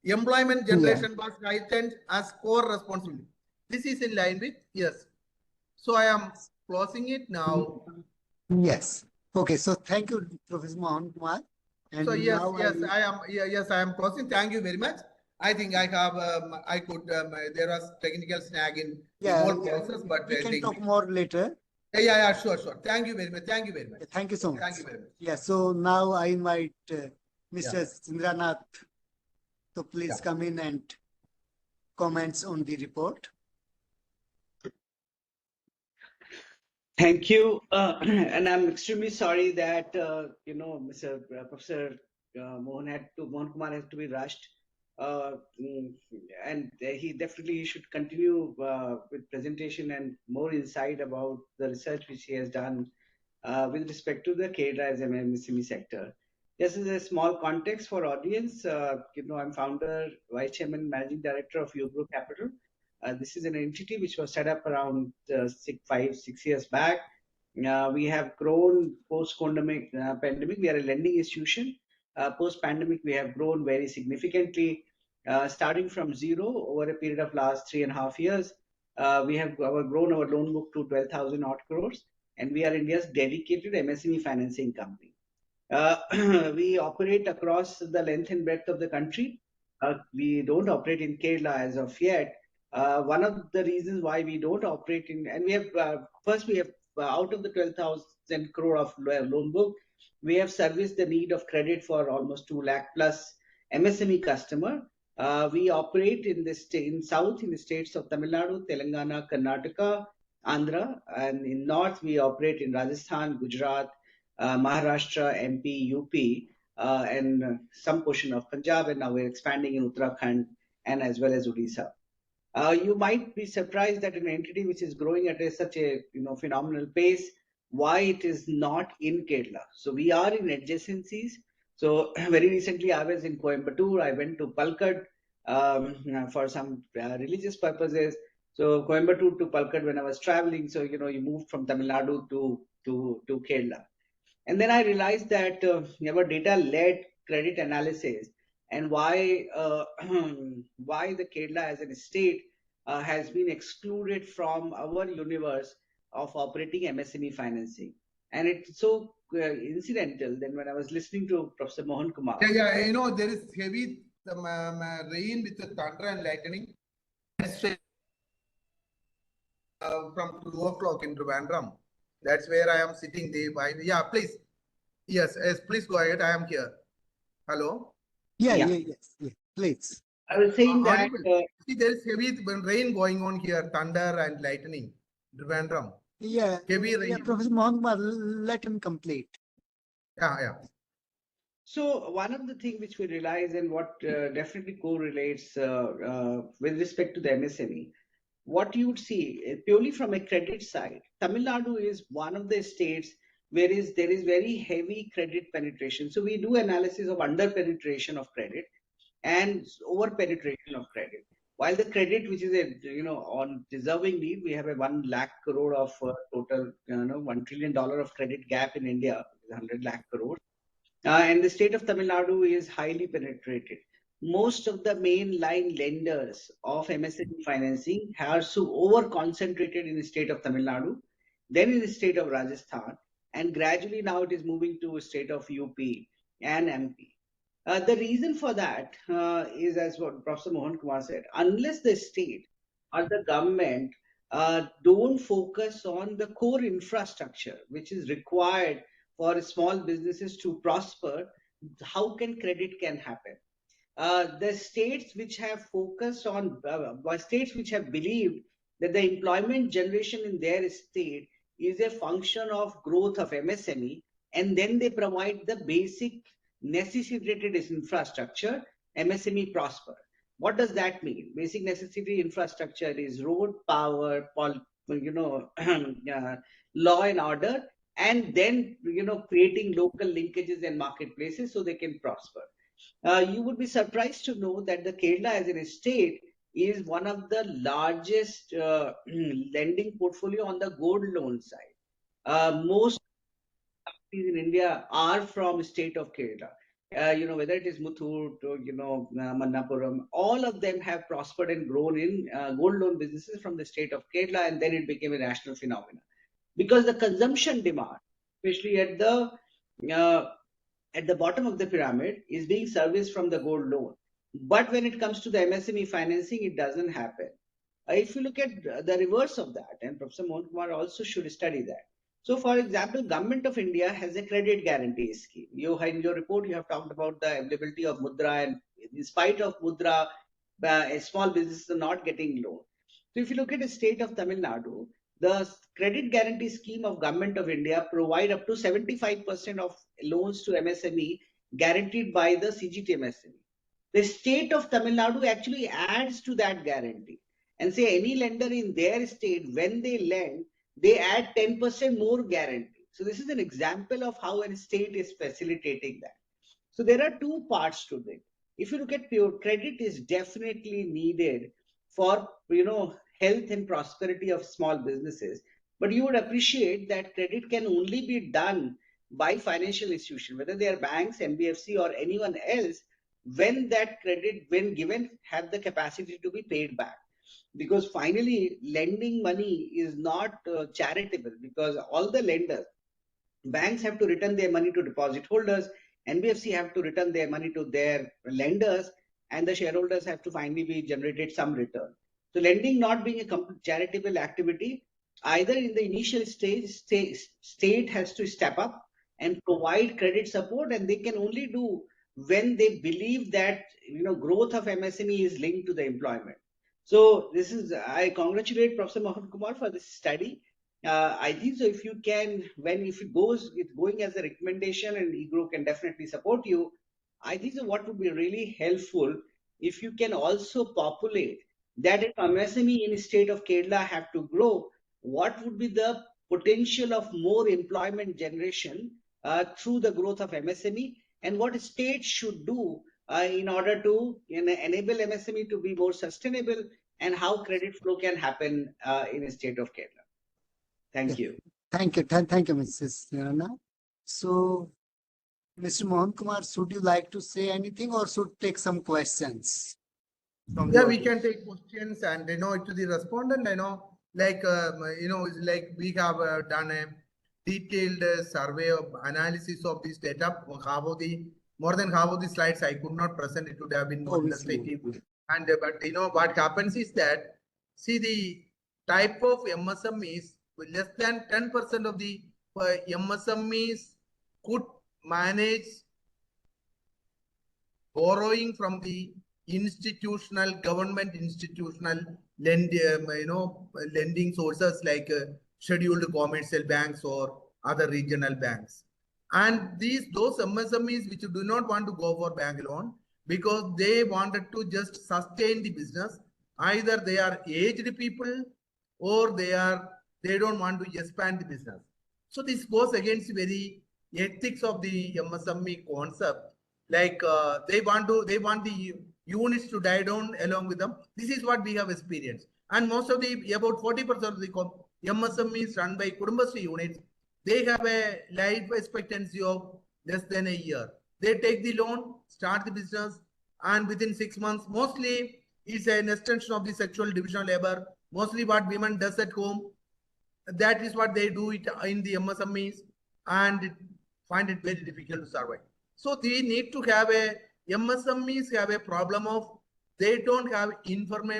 Employment generation was heightened as core responsibility. This is in line with, yes. So I am closing it now. Yes. Okay. So thank you, Professor Mohanakumar. And So yes, now I am closing. Thank you very much. I think I have, I could, there was technical snag in the whole process, but we I can think talk more later. Yeah, sure. Thank you very much. Thank you very much. Thank you so much. Thank you very much. Yeah. So now I invite Mr. Shachindra Nath to please come in and comments on the report. Thank you, and I'm extremely sorry that Mr. Professor Mohanakumar had to be rushed, and he definitely should continue with presentation and more insight about the research which he has done with respect to the KDRA's MSME sector. Just as a small context for audience, I'm founder, vice chairman, managing director of EGROW Capital. This is an entity which was set up around 6 years back. We have grown post-pandemic. We are a lending institution. Post-pandemic, we have grown very significantly, starting from zero over a period of last 3.5 years. We have grown our loan book to 12,000 odd crores, and we are India's dedicated MSME financing company. We operate across the length and breadth of the country. We don't operate in Kerala as of yet. One of the reasons why we don't operate in, and we have, first we have, out of the 12,000 crore of loan book, we have serviced the need of credit for almost 2 lakh plus MSME customer. We operate in south in the states of Tamil Nadu, Telangana, Karnataka, Andhra, and in north we operate in Rajasthan, Gujarat, Maharashtra, MP, UP, and some portion of Punjab, and now we're expanding in Uttarakhand and as well as Odisha. You might be surprised that an entity which is growing at such a phenomenal pace, why it is not in Kerala. So we are in adjacencies. So very recently I was in Coimbatore. I went to Palkad for some religious purposes. So Coimbatore to Palkad when I was traveling. So you moved from Tamil Nadu to Kerala. And then I realized that our data-led credit analysis and why why the Kerala as a state has been excluded from our universe of operating MSME financing. And it's so incidental. Then when I was listening to Professor Mohanakumar, Yeah, there is heavy rain with the thunder and lightning. That's why, from 2 o'clock in Trivandrum. That's where I am sitting there. Yeah, please. Yes, please go ahead. I am here. Hello. Yeah, yeah, yes, please. I was saying that Audible. See, there is heavy rain going on here, thunder and lightning. Trivandrum. Yeah, Heavy rain. Professor Mohanakumar, let him complete. Yeah. so. One of the things which we realize and what definitely correlates with respect to the MSME, what you would see purely from a credit side, Tamil Nadu is one of the states where there is very heavy credit penetration. So we do analysis of under penetration of credit and over penetration of credit. While the credit, which is on deserving need, we have a 1 lakh crore of total, $1 trillion of credit gap in India, 100 lakh crore. And the state of Tamil Nadu is highly penetrated. Most of the mainline lenders of MSME financing are so over concentrated in the state of Tamil Nadu, then in the state of Rajasthan, and gradually now it is moving to a state of UP and MP. The reason for that is, as what Professor Mohanakumar said, unless the state or the government don't focus on the core infrastructure, which is required for small businesses to prosper, how can credit can happen? The states which have focused on, states which have believed that the employment generation in their state is a function of growth of MSME, and then they provide the basic necessitated infrastructure, MSME prosper. What does that mean? Basic necessity infrastructure is road, power, law and order, and then creating local linkages and marketplaces so they can prosper. You would be surprised to know that the Kerala as an state is one of the largest lending portfolio on the gold loan side. Most companies in India are from state of Kerala. Whether it is Muthoot or, Manappuram, all of them have prospered and grown in gold loan businesses from the state of Kerala, and then it became a national phenomenon. Because the consumption demand, especially uh, at the bottom of the pyramid, is being serviced from the gold loan. But when it comes to the MSME financing, it doesn't happen. If you look at the reverse of that, and Professor Mohanakumar also should study that. So, for example, Government of India has a credit guarantee scheme. In your report, you have talked about the availability of Mudra, and in spite of Mudra, small businesses are not getting loan. So, if you look at the state of Tamil Nadu, the credit guarantee scheme of Government of India provide up to 75% of loans to MSME guaranteed by the CGT MSME. The state of Tamil Nadu actually adds to that guarantee and say any lender in their state, when they lend, they add 10% more guarantee. So this is an example of how a state is facilitating that. So there are two parts to it. If you look at pure credit, is definitely needed for health and prosperity of small businesses. But you would appreciate that credit can only be done by financial institution, whether they are banks, NBFC, or anyone else, when that credit, when given, have the capacity to be paid back. Because finally, lending money is not charitable, because all the lenders, banks have to return their money to deposit holders, NBFC have to return their money to their lenders, and the shareholders have to finally be generated some return. So lending not being a charitable activity, either in the initial stage, state has to step up and provide credit support, and they can only do when they believe that growth of MSME is linked to the employment. So I congratulate Professor Mohanakumar for this study. I think so. If you can, if it's going as a recommendation, and EGROW can definitely support you. I think so. What would be really helpful if you can also populate that if MSME in the state of Kerala have to grow, what would be the potential of more employment generation through the growth of MSME, and what states should do in order to enable MSME to be more sustainable, and how credit flow can happen in the state of Kerala. Thank you. Thank you, Mrs. Nirana. So Mr. Mohanakumar, should you like to say anything or should take some questions from the Yeah, we audience? can take questions and to the respondent, like we have done a detailed survey of analysis of this data. Half of the more than half of the slides I could not present. It would have been more Obviously. illustrative. And but what happens is that see the type of MSMEs with less than 10% of the MSMEs could manage borrowing from the institutional government institutional lending sources like scheduled commercial banks or other regional banks, and those MSMEs which do not want to go for bank loan because they wanted to just sustain the business, either they are aged people or they don't want to expand the business. So this goes against very ethics of the MSME concept. Like they want the units to die down along with them. This is what we have experienced. And most of the about 40% of the MSMEs run by Kudumbasri units, they have a life expectancy of less than a year. They take the loan, start the business, and within 6 months, mostly is an extension of the sexual division of labor. Mostly what women does at home, that is what they do it in the MSMEs, and find it very difficult to survive. So we need to have MSMEs have a problem of they don't have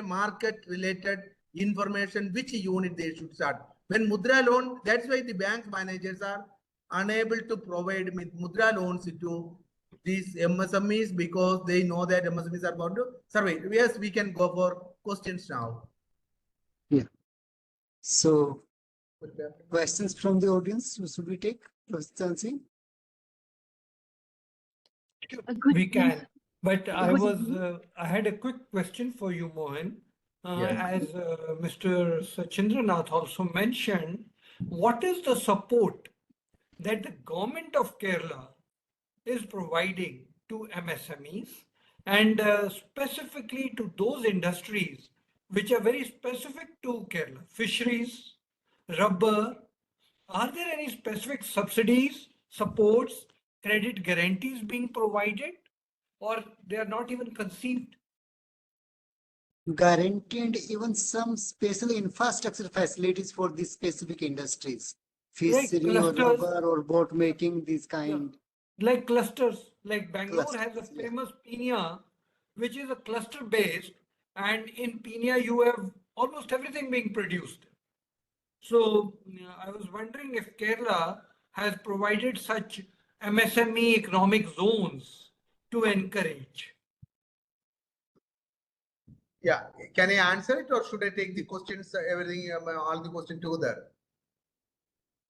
market related information which unit they should start. When Mudra loan, that's why the bank managers are unable to provide Mudra loans to these MSMEs because they know that MSMEs are going to survive. Yes, we can go for questions now. Yeah. So questions from the audience, should we take? Professor Chansi? We can, but I had a quick question for you, Mohan. Yes. As Mr. Shachindra Nath also mentioned, what is the support that the government of Kerala is providing to MSMEs and specifically to those industries which are very specific to Kerala? Fisheries, rubber. Are there any specific subsidies, supports, credit guarantees being provided, or they are not even conceived? Guaranteed even some special infrastructure facilities for these specific industries, Like fishery or clusters. rubber or boat making, these kind. Like clusters, like Bangalore has a Clusters, yeah. famous Pina, which is a cluster based, and in Pina you have almost everything being produced. So I was wondering if Kerala has provided such MSME economic zones to encourage. Yeah, can I answer it or should I take the questions, everything, all the questions together?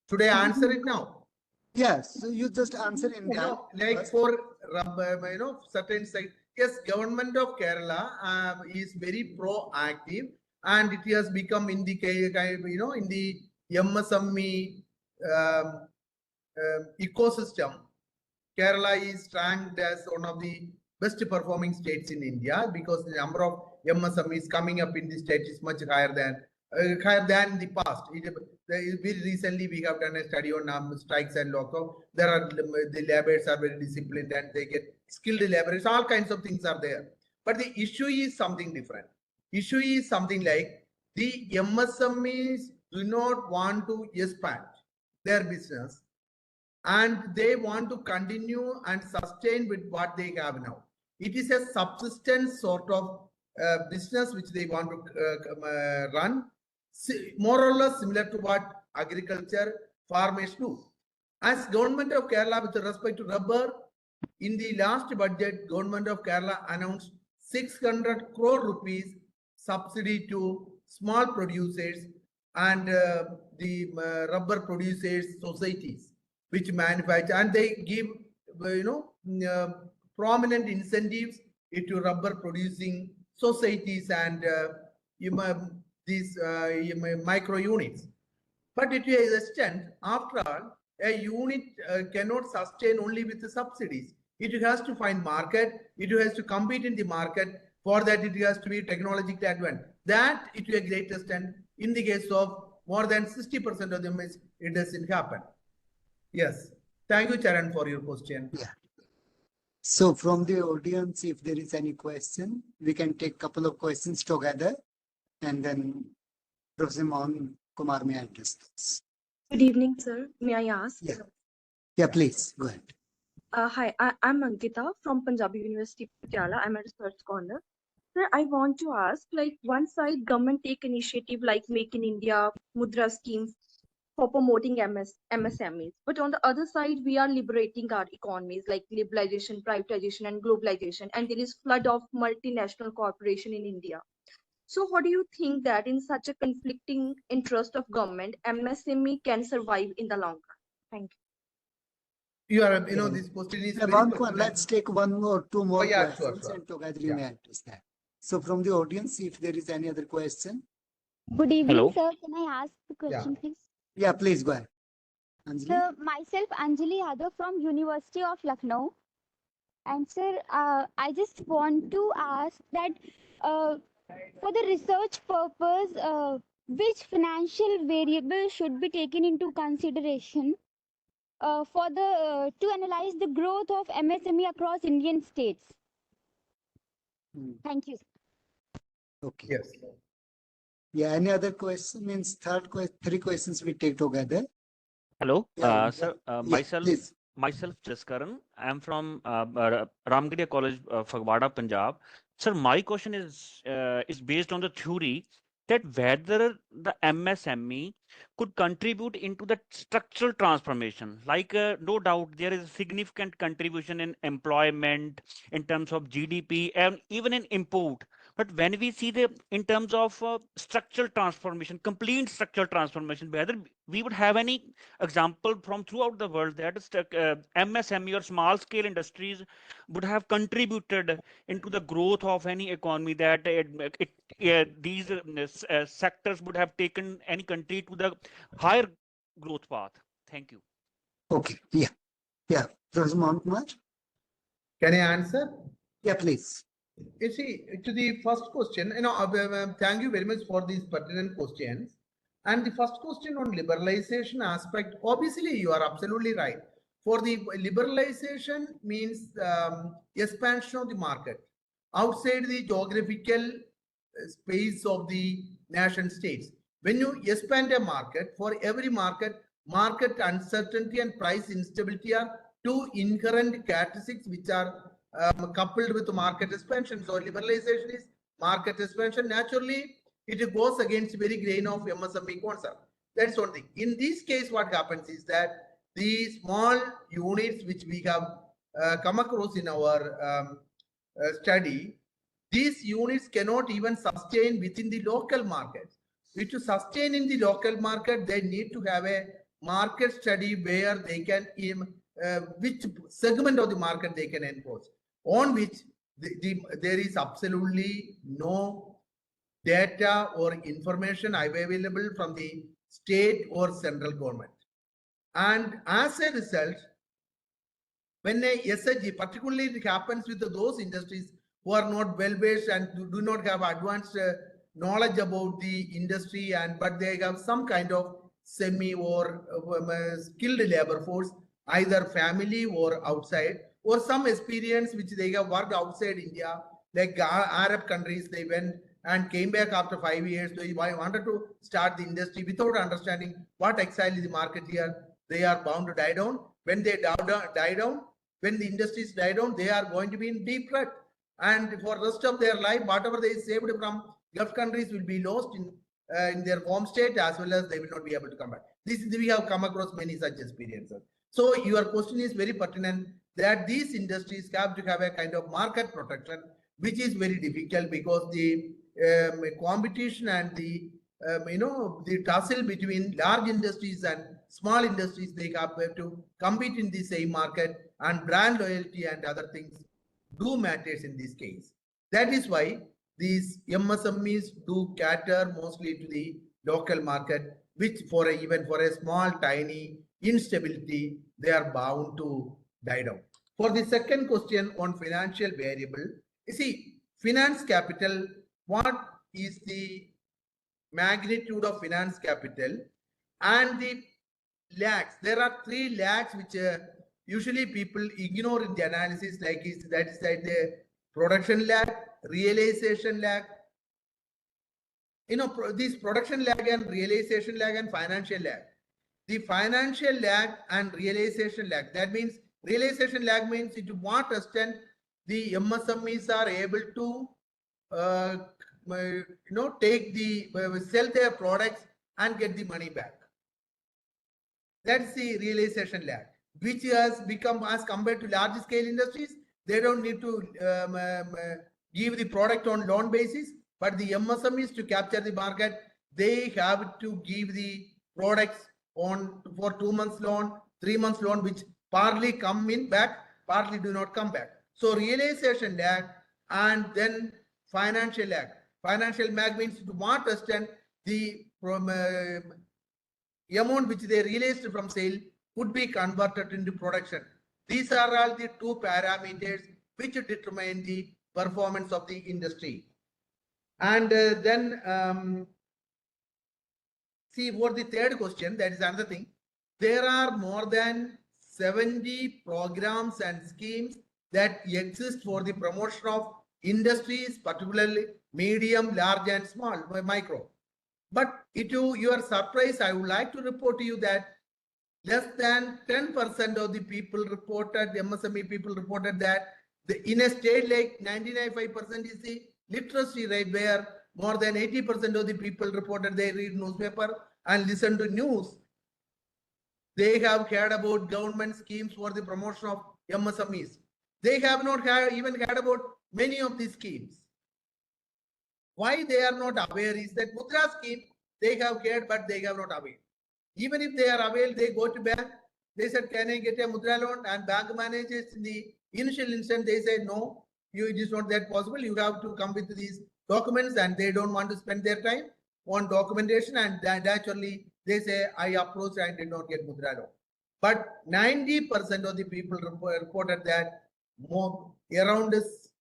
Should I answer it now? Yeah, so you just answer in that. Like first. for certain side, yes, government of Kerala is very proactive, and it has become in the in the MSME ecosystem. Kerala is ranked as one of the best performing states in India because the number of MSMEs coming up in the state is much higher than in the past. Very recently we have done a study on strikes and lockout. There are the laborers are very disciplined and they get skilled laborers. All kinds of things are there. But the issue is something different. Issue is something like the MSMEs do not want to expand their business, and they want to continue and sustain with what they have now. It is a subsistence sort of business which they want to run, more or less similar to what agriculture farmers do. As government of Kerala, with respect to rubber, in the last budget, government of Kerala announced 600 crore rupees subsidy to small producers and the rubber producers societies which manufacture, and they give prominent incentives to rubber producing societies and these micro units. But it is extent, after all, a unit cannot sustain only with the subsidies. It has to find market, it has to compete in the market. For that, it has to be technologically advanced. That, to a great extent, in the case of more than 60% of them, it doesn't happen. Yes. Thank you, Charan, for your question. Yeah. So from the audience, if there is any question, we can take couple of questions together and then Professor Mohanakumar may address this. Good evening, sir. May I ask? Yeah. Yeah, please go ahead. Hi, I'm Ankita from Punjabi University, Patiala. I'm a research scholar. Sir, I want to ask, like, one side government take initiative like Make in India, Mudra schemes for promoting MSMEs. But on the other side, we are liberating our economies like liberalization, privatization, and globalization. And there is flood of multinational corporation in India. So what do you think that in such a conflicting interest of government, MSME can survive in the long run? Thank you. You are, Yeah. this question is Yeah, very one, pertinent. let's take one or two more yeah, sure, questions sure. and together we Yeah. may address that. So from the audience, if there is any other question, Good evening, Hello. sir. Can I ask the question, please? yeah, please go ahead. Anjali? Sir, myself, Anjali Yadav from University of Lucknow. And sir, I just want to ask that for the research purpose, which financial variable should be taken into consideration for the to analyze the growth of MSME across Indian states? Hmm. Thank you. Okay. Yes. Yeah, any other question? Means three questions we take together. Hello, Yeah, sir. yeah, Myself, please. Jaskaran. I'm from Ramgarhia College, Fagwada, Punjab. Sir, my question is based on the theory that whether the MSME could contribute into the structural transformation. Like, no doubt, there is a significant contribution in employment, in terms of GDP, and even in import. But when we see in terms of structural transformation, complete structural transformation, whether we would have any example from throughout the world that MSME or small scale industries would have contributed into the growth of any economy, that these sectors would have taken any country to the higher growth path. Thank you. Okay. Yeah. Professor Mohanakumar? Can I answer? Yeah, please. You see, to the first question, thank you very much for these pertinent questions. And the first question on liberalization aspect, obviously you are absolutely right. For the liberalization means expansion of the market outside the geographical space of the nation states. When you expand a market, for every market uncertainty and price instability are two inherent characteristics which are coupled with market expansion. So liberalization is market expansion. Naturally, it goes against very grain of MSME concept. That's one thing. In this case, what happens is that the small units which we have come across in our study, these units cannot even sustain within the local market. To sustain in the local market, they need to have a market study where they can which segment of the market they can enforce, on which there is absolutely no data or information available from the state or central government. And as a result, when a SHG, particularly it happens with those industries who are not well-versed and do not have advanced knowledge about the industry, but they have some kind of semi or skilled labor force, either family or outside, or some experience which they have worked outside India, like Arab countries. They went and came back after 5 years. They wanted to start the industry without understanding what exactly the market here. They are bound to die down. When they die down, when the industries die down, they are going to be in deep debt. And for the rest of their life, whatever they saved from Gulf countries will be lost in their home state, as well as they will not be able to come back. We have come across many such experiences. So your question is very pertinent, that these industries have to have a kind of market protection, which is very difficult because the competition and the the tussle between large industries and small industries, they have to compete in the same market, and brand loyalty and other things do matters in this case. That is why these MSMEs do cater mostly to the local market, which even for a small, tiny instability, they are bound to die down. For the second question on financial variable, you see, finance capital, what is the magnitude of finance capital and the lakhs? There are 3 lakhs which usually people ignore in the analysis that is like the production lag, realization lag. This production lag and realization lag and financial lag. The financial lag and realization lag. That means realization lag means to what extent the MSMEs are able to take the sell their products and get the money back. That's the realization lag, which has become, as compared to large scale industries, they don't need to give the product on loan basis, but the MSMEs to capture the market, they have to give the products on for 2 months loan, 3 months loan, which partly come in back, partly do not come back. So realization lag and then financial lag. Financial lag means to what extent the amount which they realized from sale could be converted into production. These are all the two parameters which determine the performance of the industry. And then see for the third question, that is another thing. There are more than 70 programs and schemes that exist for the promotion of industries, particularly medium, large and small, micro. But to your surprise, I would like to report to you that less than 10% of the people reported, the MSME people reported that in a state like 99.5% is the literacy rate, where more than 80% of the people reported they read newspaper and listen to news. They have heard about government schemes for the promotion of MSMEs. They have not even heard about many of these schemes. Why they are not aware is that Mudra scheme, they have heard, but they have not aware. Even if they are aware, they go to bank. They said, can I get a Mudra loan? And bank managers in the initial instant, they say, no, it is not that possible. You have to come with these documents, and they don't want to spend their time on documentation. And naturally, they say, I approached and did not get Mudra loan. But 90% of the people reported that around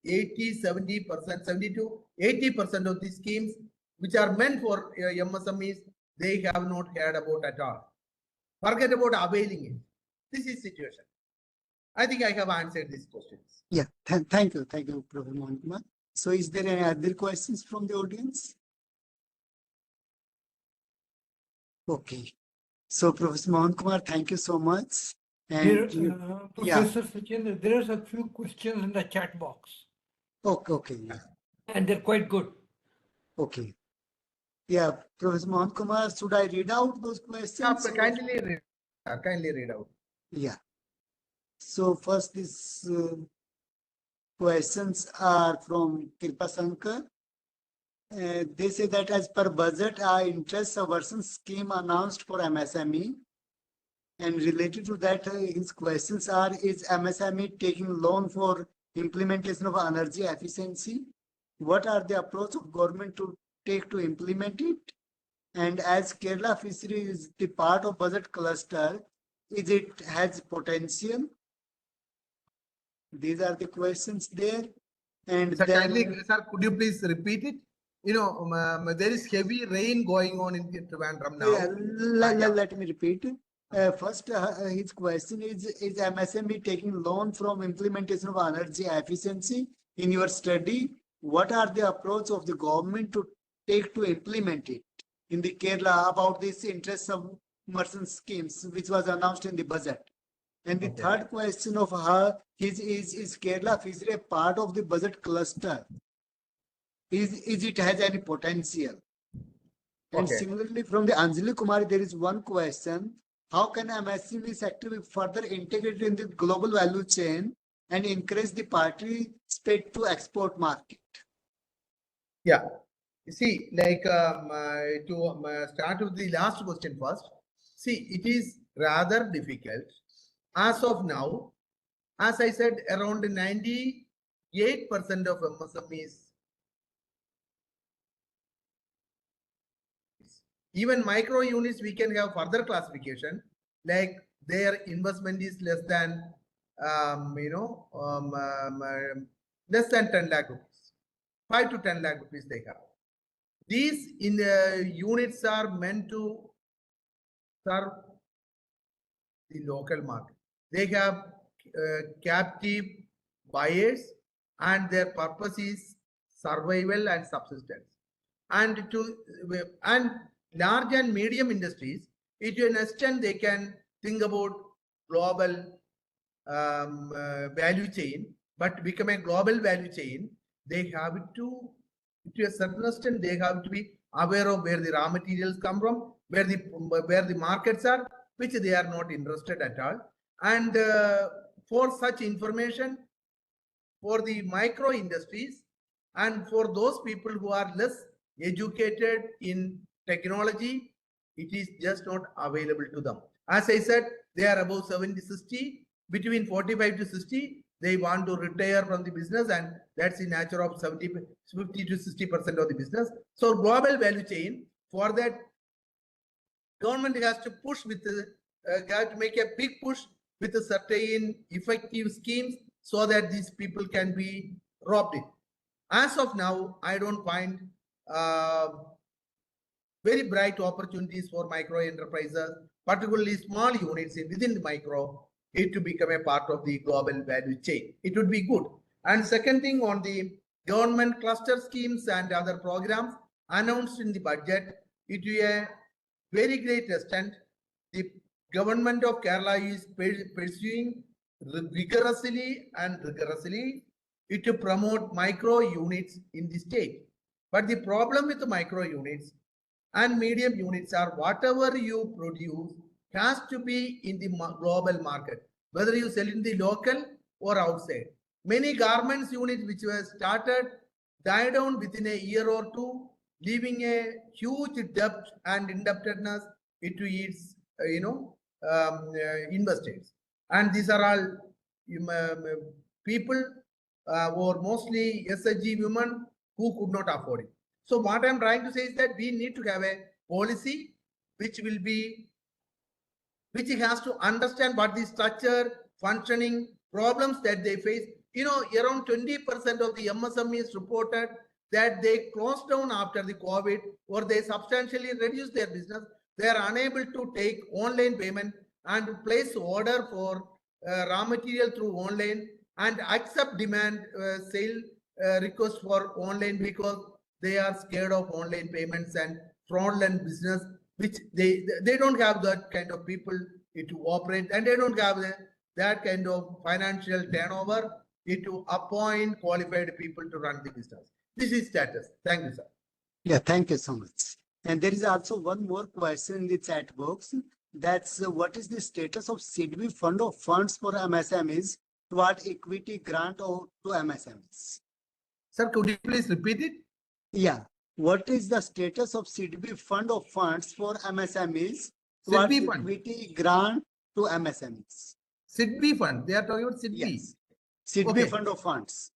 70%, 70 to 80% of the schemes which are meant for MSMEs, they have not heard about at all. Forget about availing it. This is situation. I think I have answered these questions. Yeah, thank you, Prof. Mohanakumar. So, is there any other questions from the audience? Okay. So, Professor Mohanakumar, thank you so much. And Professor Shachindra, there are a few questions in the chat box. Okay. Yeah. And they're quite good. Okay. Yeah, Professor Mohanakumar, should I read out those questions? Kindly read out. Yeah. So first, these questions are from Kripa Sankar. They say that as per budget, interest aversion scheme announced for MSME. And related to that, his questions are, is MSME taking loan for implementation of energy efficiency? What are the approach of government to take to implement it? And as Kerala fishery is the part of budget cluster, is it has potential? These are the questions there. And sir, then, sir, could you please repeat it? There is heavy rain going on in Trivandrum now. Yeah, let me repeat. First, his question is MSME taking loan from implementation of energy efficiency? In your study, what are the approach of the government to take to implement it in the Kerala about this interest submersion schemes, which was announced in the budget? And the third question of her is Kerala fishery a part of the budget cluster? Is it has any potential? And similarly, from the Anjali Kumar, there is one question. How can MSME sector be further integrated in the global value chain and increase the participate to export market? Yeah. You see, like to start with the last question first. See, it is rather difficult. As of now, as I said, around 98% of MSMEs, even micro units, we can have further classification, like their investment is less than, less than 10 lakh rupees, 5 to 10 lakh rupees they have. These units are meant to serve the local market. they have captive buyers, and their purpose is survival and subsistence. And large and medium industries, to an extent they can think about global value chain, but become a global value chain, they have to a certain extent, they have to be aware of where the raw materials come from, where the markets are, which they are not interested at all. And for such information, for the micro industries and for those people who are less educated in technology, it is just not available to them. As I said, they are above 70, 60, between 45 to 60, they want to retire from the business, and that's the nature of 50 to 60% of the business. So global value chain, for that, government has to push with have to make a big push with a certain effective schemes so that these people can be robbed in. As of now, I don't find very bright opportunities for micro enterprises, particularly small units within the micro, it to become a part of the global value chain. It would be good. And second thing, on the government cluster schemes and other programs announced in the budget, it to a very great extent, the government of Kerala is pursuing vigorously it to promote micro units in the state. But the problem with the micro units and medium units are whatever you produce has to be in the global market, whether you sell in the local or outside. Many garments units which were started died down within a year or two, leaving a huge debt and indebtedness into its investors. And these are all people or mostly SHG women who could not afford it. So what I'm trying to say is that we need to have a policy which has to understand what the structure, functioning, problems that they face. Around 20% of the MSMEs reported that they closed down after the COVID, or they substantially reduced their business. They are unable to take online payment and place order for raw material through online and accept demand sale request for online, because they are scared of online payments and fraudulent business, which they don't have that kind of people to operate, and they don't have that kind of financial turnover to appoint qualified people to run the business. This is status. Thank you, sir. Yeah, thank you so much. And there is also one more question in the chat box. That's what is the status of SIDBI fund of funds for MSMEs toward equity grant or to MSMEs? Sir, could you please repeat it? Yeah. What is the status of SIDBI fund of funds for MSMEs toward SIDBI fund. equity grant to MSMEs? SIDBI fund. They are talking about SIDBI. Yes. SIDBI Okay. fund of funds.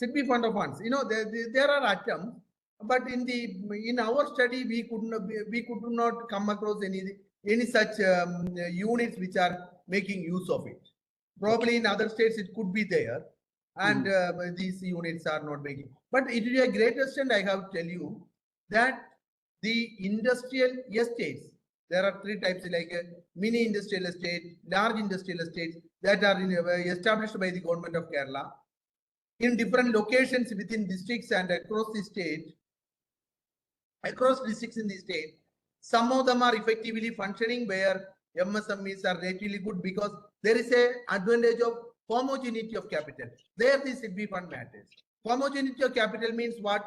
SIDBI fund of funds. There are attempts, but in our study we could not come across any such units which are making use of it. Probably in other states it could be there, and these units are not making. But it is a great extent, I have to tell you that the industrial estates, there are three types, like a mini industrial estate, large industrial estates that are established by the government of Kerala in different locations within districts and across the state, across districts in the state. Some of them are effectively functioning where MSMEs are relatively good because there is a advantage of homogeneity of capital. There the SIDBI fund matters. Homogeneity of capital means what?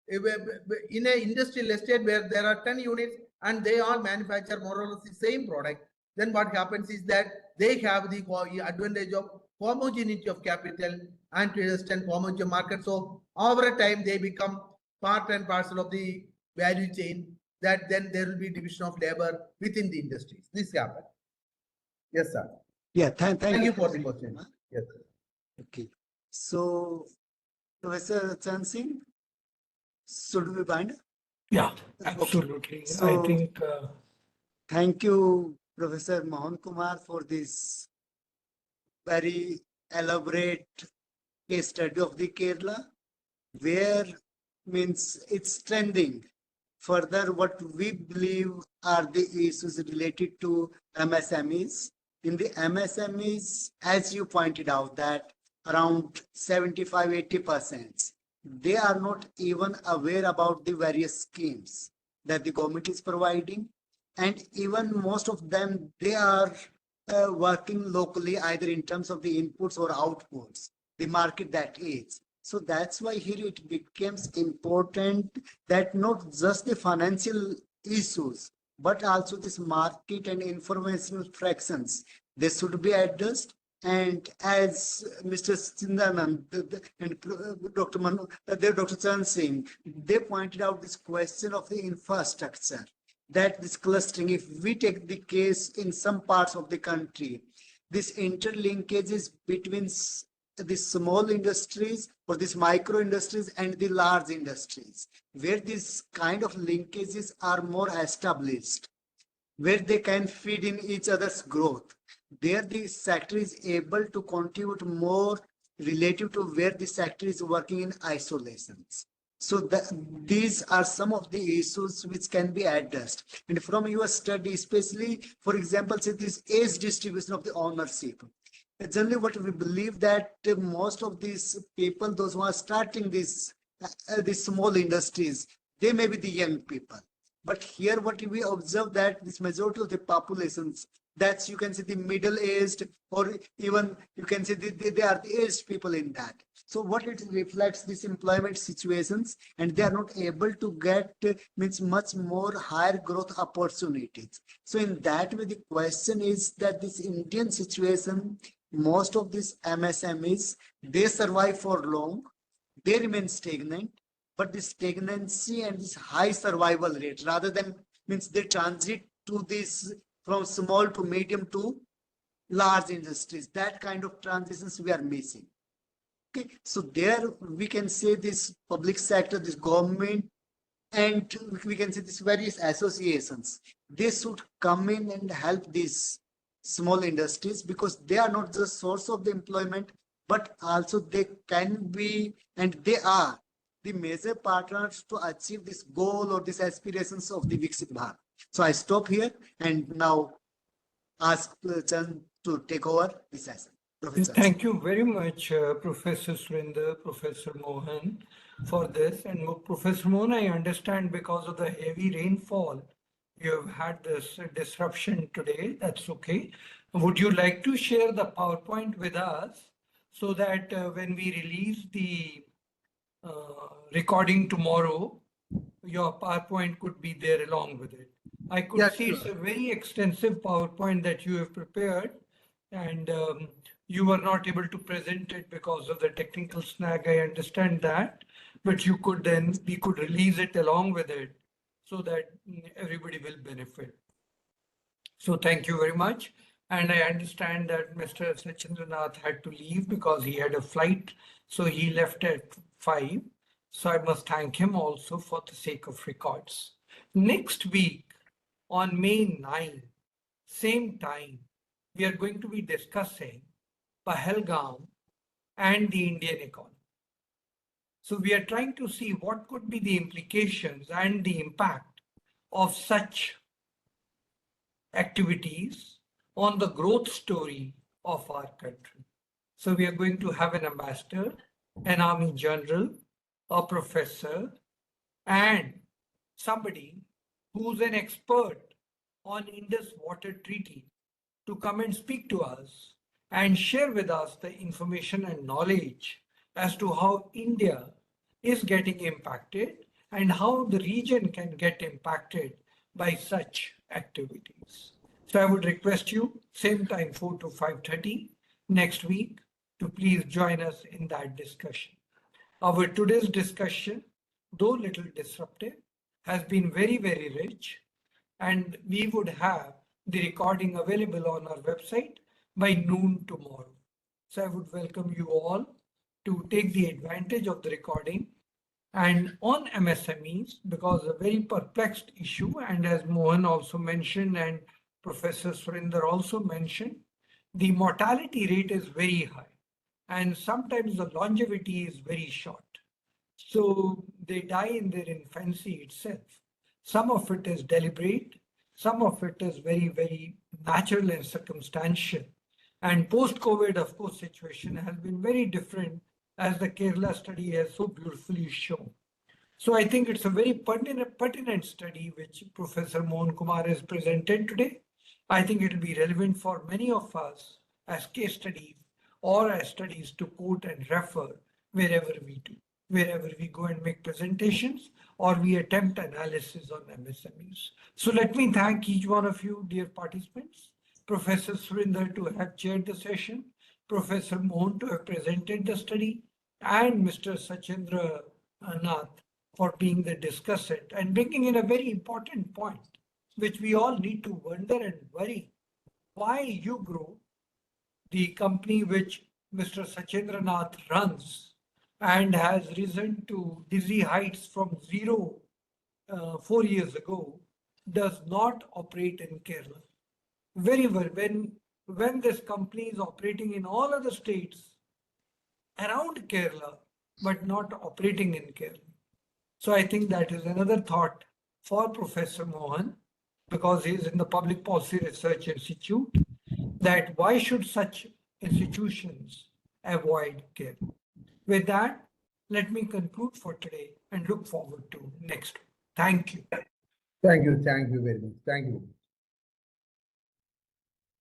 In an industrial estate where there are 10 units and they all manufacture more or less the same product, then what happens is that they have the advantage of homogeneity of capital and to extend homogeneous market. So over a time they become part and parcel of the value chain, that then there will be division of labor within the industries. This happens. Yes, sir. Yeah, thank you for the question. Yes, sir. Okay. So, Professor Chan Singh, should we bind? Yeah, absolutely. So, I think. Thank you, Professor Mohanakumar, for this very elaborate case study of the Kerala, where means it's trending. Further, what we believe are the issues related to MSMEs in the MSMEs, as you pointed out, that around 75-80%, they are not even aware about the various schemes that the government is providing. And even most of them, they are working locally, either in terms of the inputs or outputs, the market that is. So that's why here it becomes important that not just the financial issues, but also this market and informational fractions, they should be addressed. And as Mr. Sindanand and Dr. Chan Singh, they pointed out this question of the infrastructure, that this clustering, if we take the case in some parts of the country, this interlinkages between the small industries or these micro industries and the large industries, where these kind of linkages are more established, where they can feed in each other's growth. There the sector is able to contribute more relative to where the sector is working in isolations. So these are some of the issues which can be addressed. And from your study, especially, for example, say this age distribution of the ownership. Generally, what we believe that most of these people, those who are starting these small industries, they may be the young people. But here, what we observe that this majority of the populations, that's you can see the middle-aged, or even you can say they are the aged people in that. So what it reflects these employment situations, and they are not able to get means much more higher growth opportunities. So in that way, the question is that this Indian situation, most of these MSMEs, they survive for long, they remain stagnant, but this stagnancy and this high survival rate, rather than means they transit to this from small to medium to large industries, that kind of transitions we are missing. Okay, so there we can say this public sector, this government, and we can say these various associations, they should come in and help these small industries, because they are not the source of the employment, but also they can be, and they are the major partners to achieve this goal or these aspirations of the Viksit Bharat. So I stop here and now ask Chan to take over the session. Professor. Thank you very much, Professor Surender, Professor Mohan, for this. And Professor Mohan, I understand because of the heavy rainfall, you have had this disruption today. That's okay. Would you like to share the PowerPoint with us so that when we release the recording tomorrow, your PowerPoint could be there along with it? I could Yes, see sure. it's a very extensive PowerPoint that you have prepared, and you were not able to present it because of the technical snag. I understand that, but you could then, we could release it along with it so that everybody will benefit. So thank you very much. And I understand that Mr. Shachindra Nath had to leave because he had a flight. So he left at 5. So I must thank him also for the sake of records. Next week on May 9, same time, we are going to be discussing Pahalgam and the Indian economy. So we are trying to see what could be the implications and the impact of such activities on the growth story of our country. So we are going to have an ambassador, an army general, a professor, and somebody who's an expert on Indus Water Treaty to come and speak to us and share with us the information and knowledge as to how India is getting impacted and how the region can get impacted by such activities. So I would request you, same time 4 to 5:30 next week, to please join us in that discussion. Our today's discussion, though little disruptive, has been very, very rich, and we would have the recording available on our website by noon tomorrow. So I would welcome you all to take the advantage of the recording. And on MSMEs, because a very perplexed issue, and as Mohan also mentioned and Professor Surender also mentioned, the mortality rate is very high, and sometimes the longevity is very short. So they die in their infancy itself. Some of it is deliberate, some of it is very, very natural and circumstantial. And post-COVID, of course, situation has been very different, as the Kerala study has so beautifully shown. So I think it's a very pertinent study which Professor Mohanakumar has presented today. I think it will be relevant for many of us as case studies or as studies to quote and refer wherever we go and make presentations or we attempt analysis on MSMEs. So let me thank each one of you, dear participants, Professor Surender to have chaired the session, Professor Mohan to have presented the study, and Mr. Shachindra Nath for being the discussant and bringing in a very important point, which we all need to wonder and worry. Why EGROW, the company which Mr. Shachindra Nath runs and has risen to dizzy heights from zero 4 years ago, does not operate in Kerala. Very well, when this company is operating in all other states around Kerala, but not operating in Kerala. So I think that is another thought for Professor Mohan, because he is in the Public Policy Research Institute, that why should such institutions avoid Kerala? With that, let me conclude for today and look forward to next. Thank you. Thank you very much. Thank you.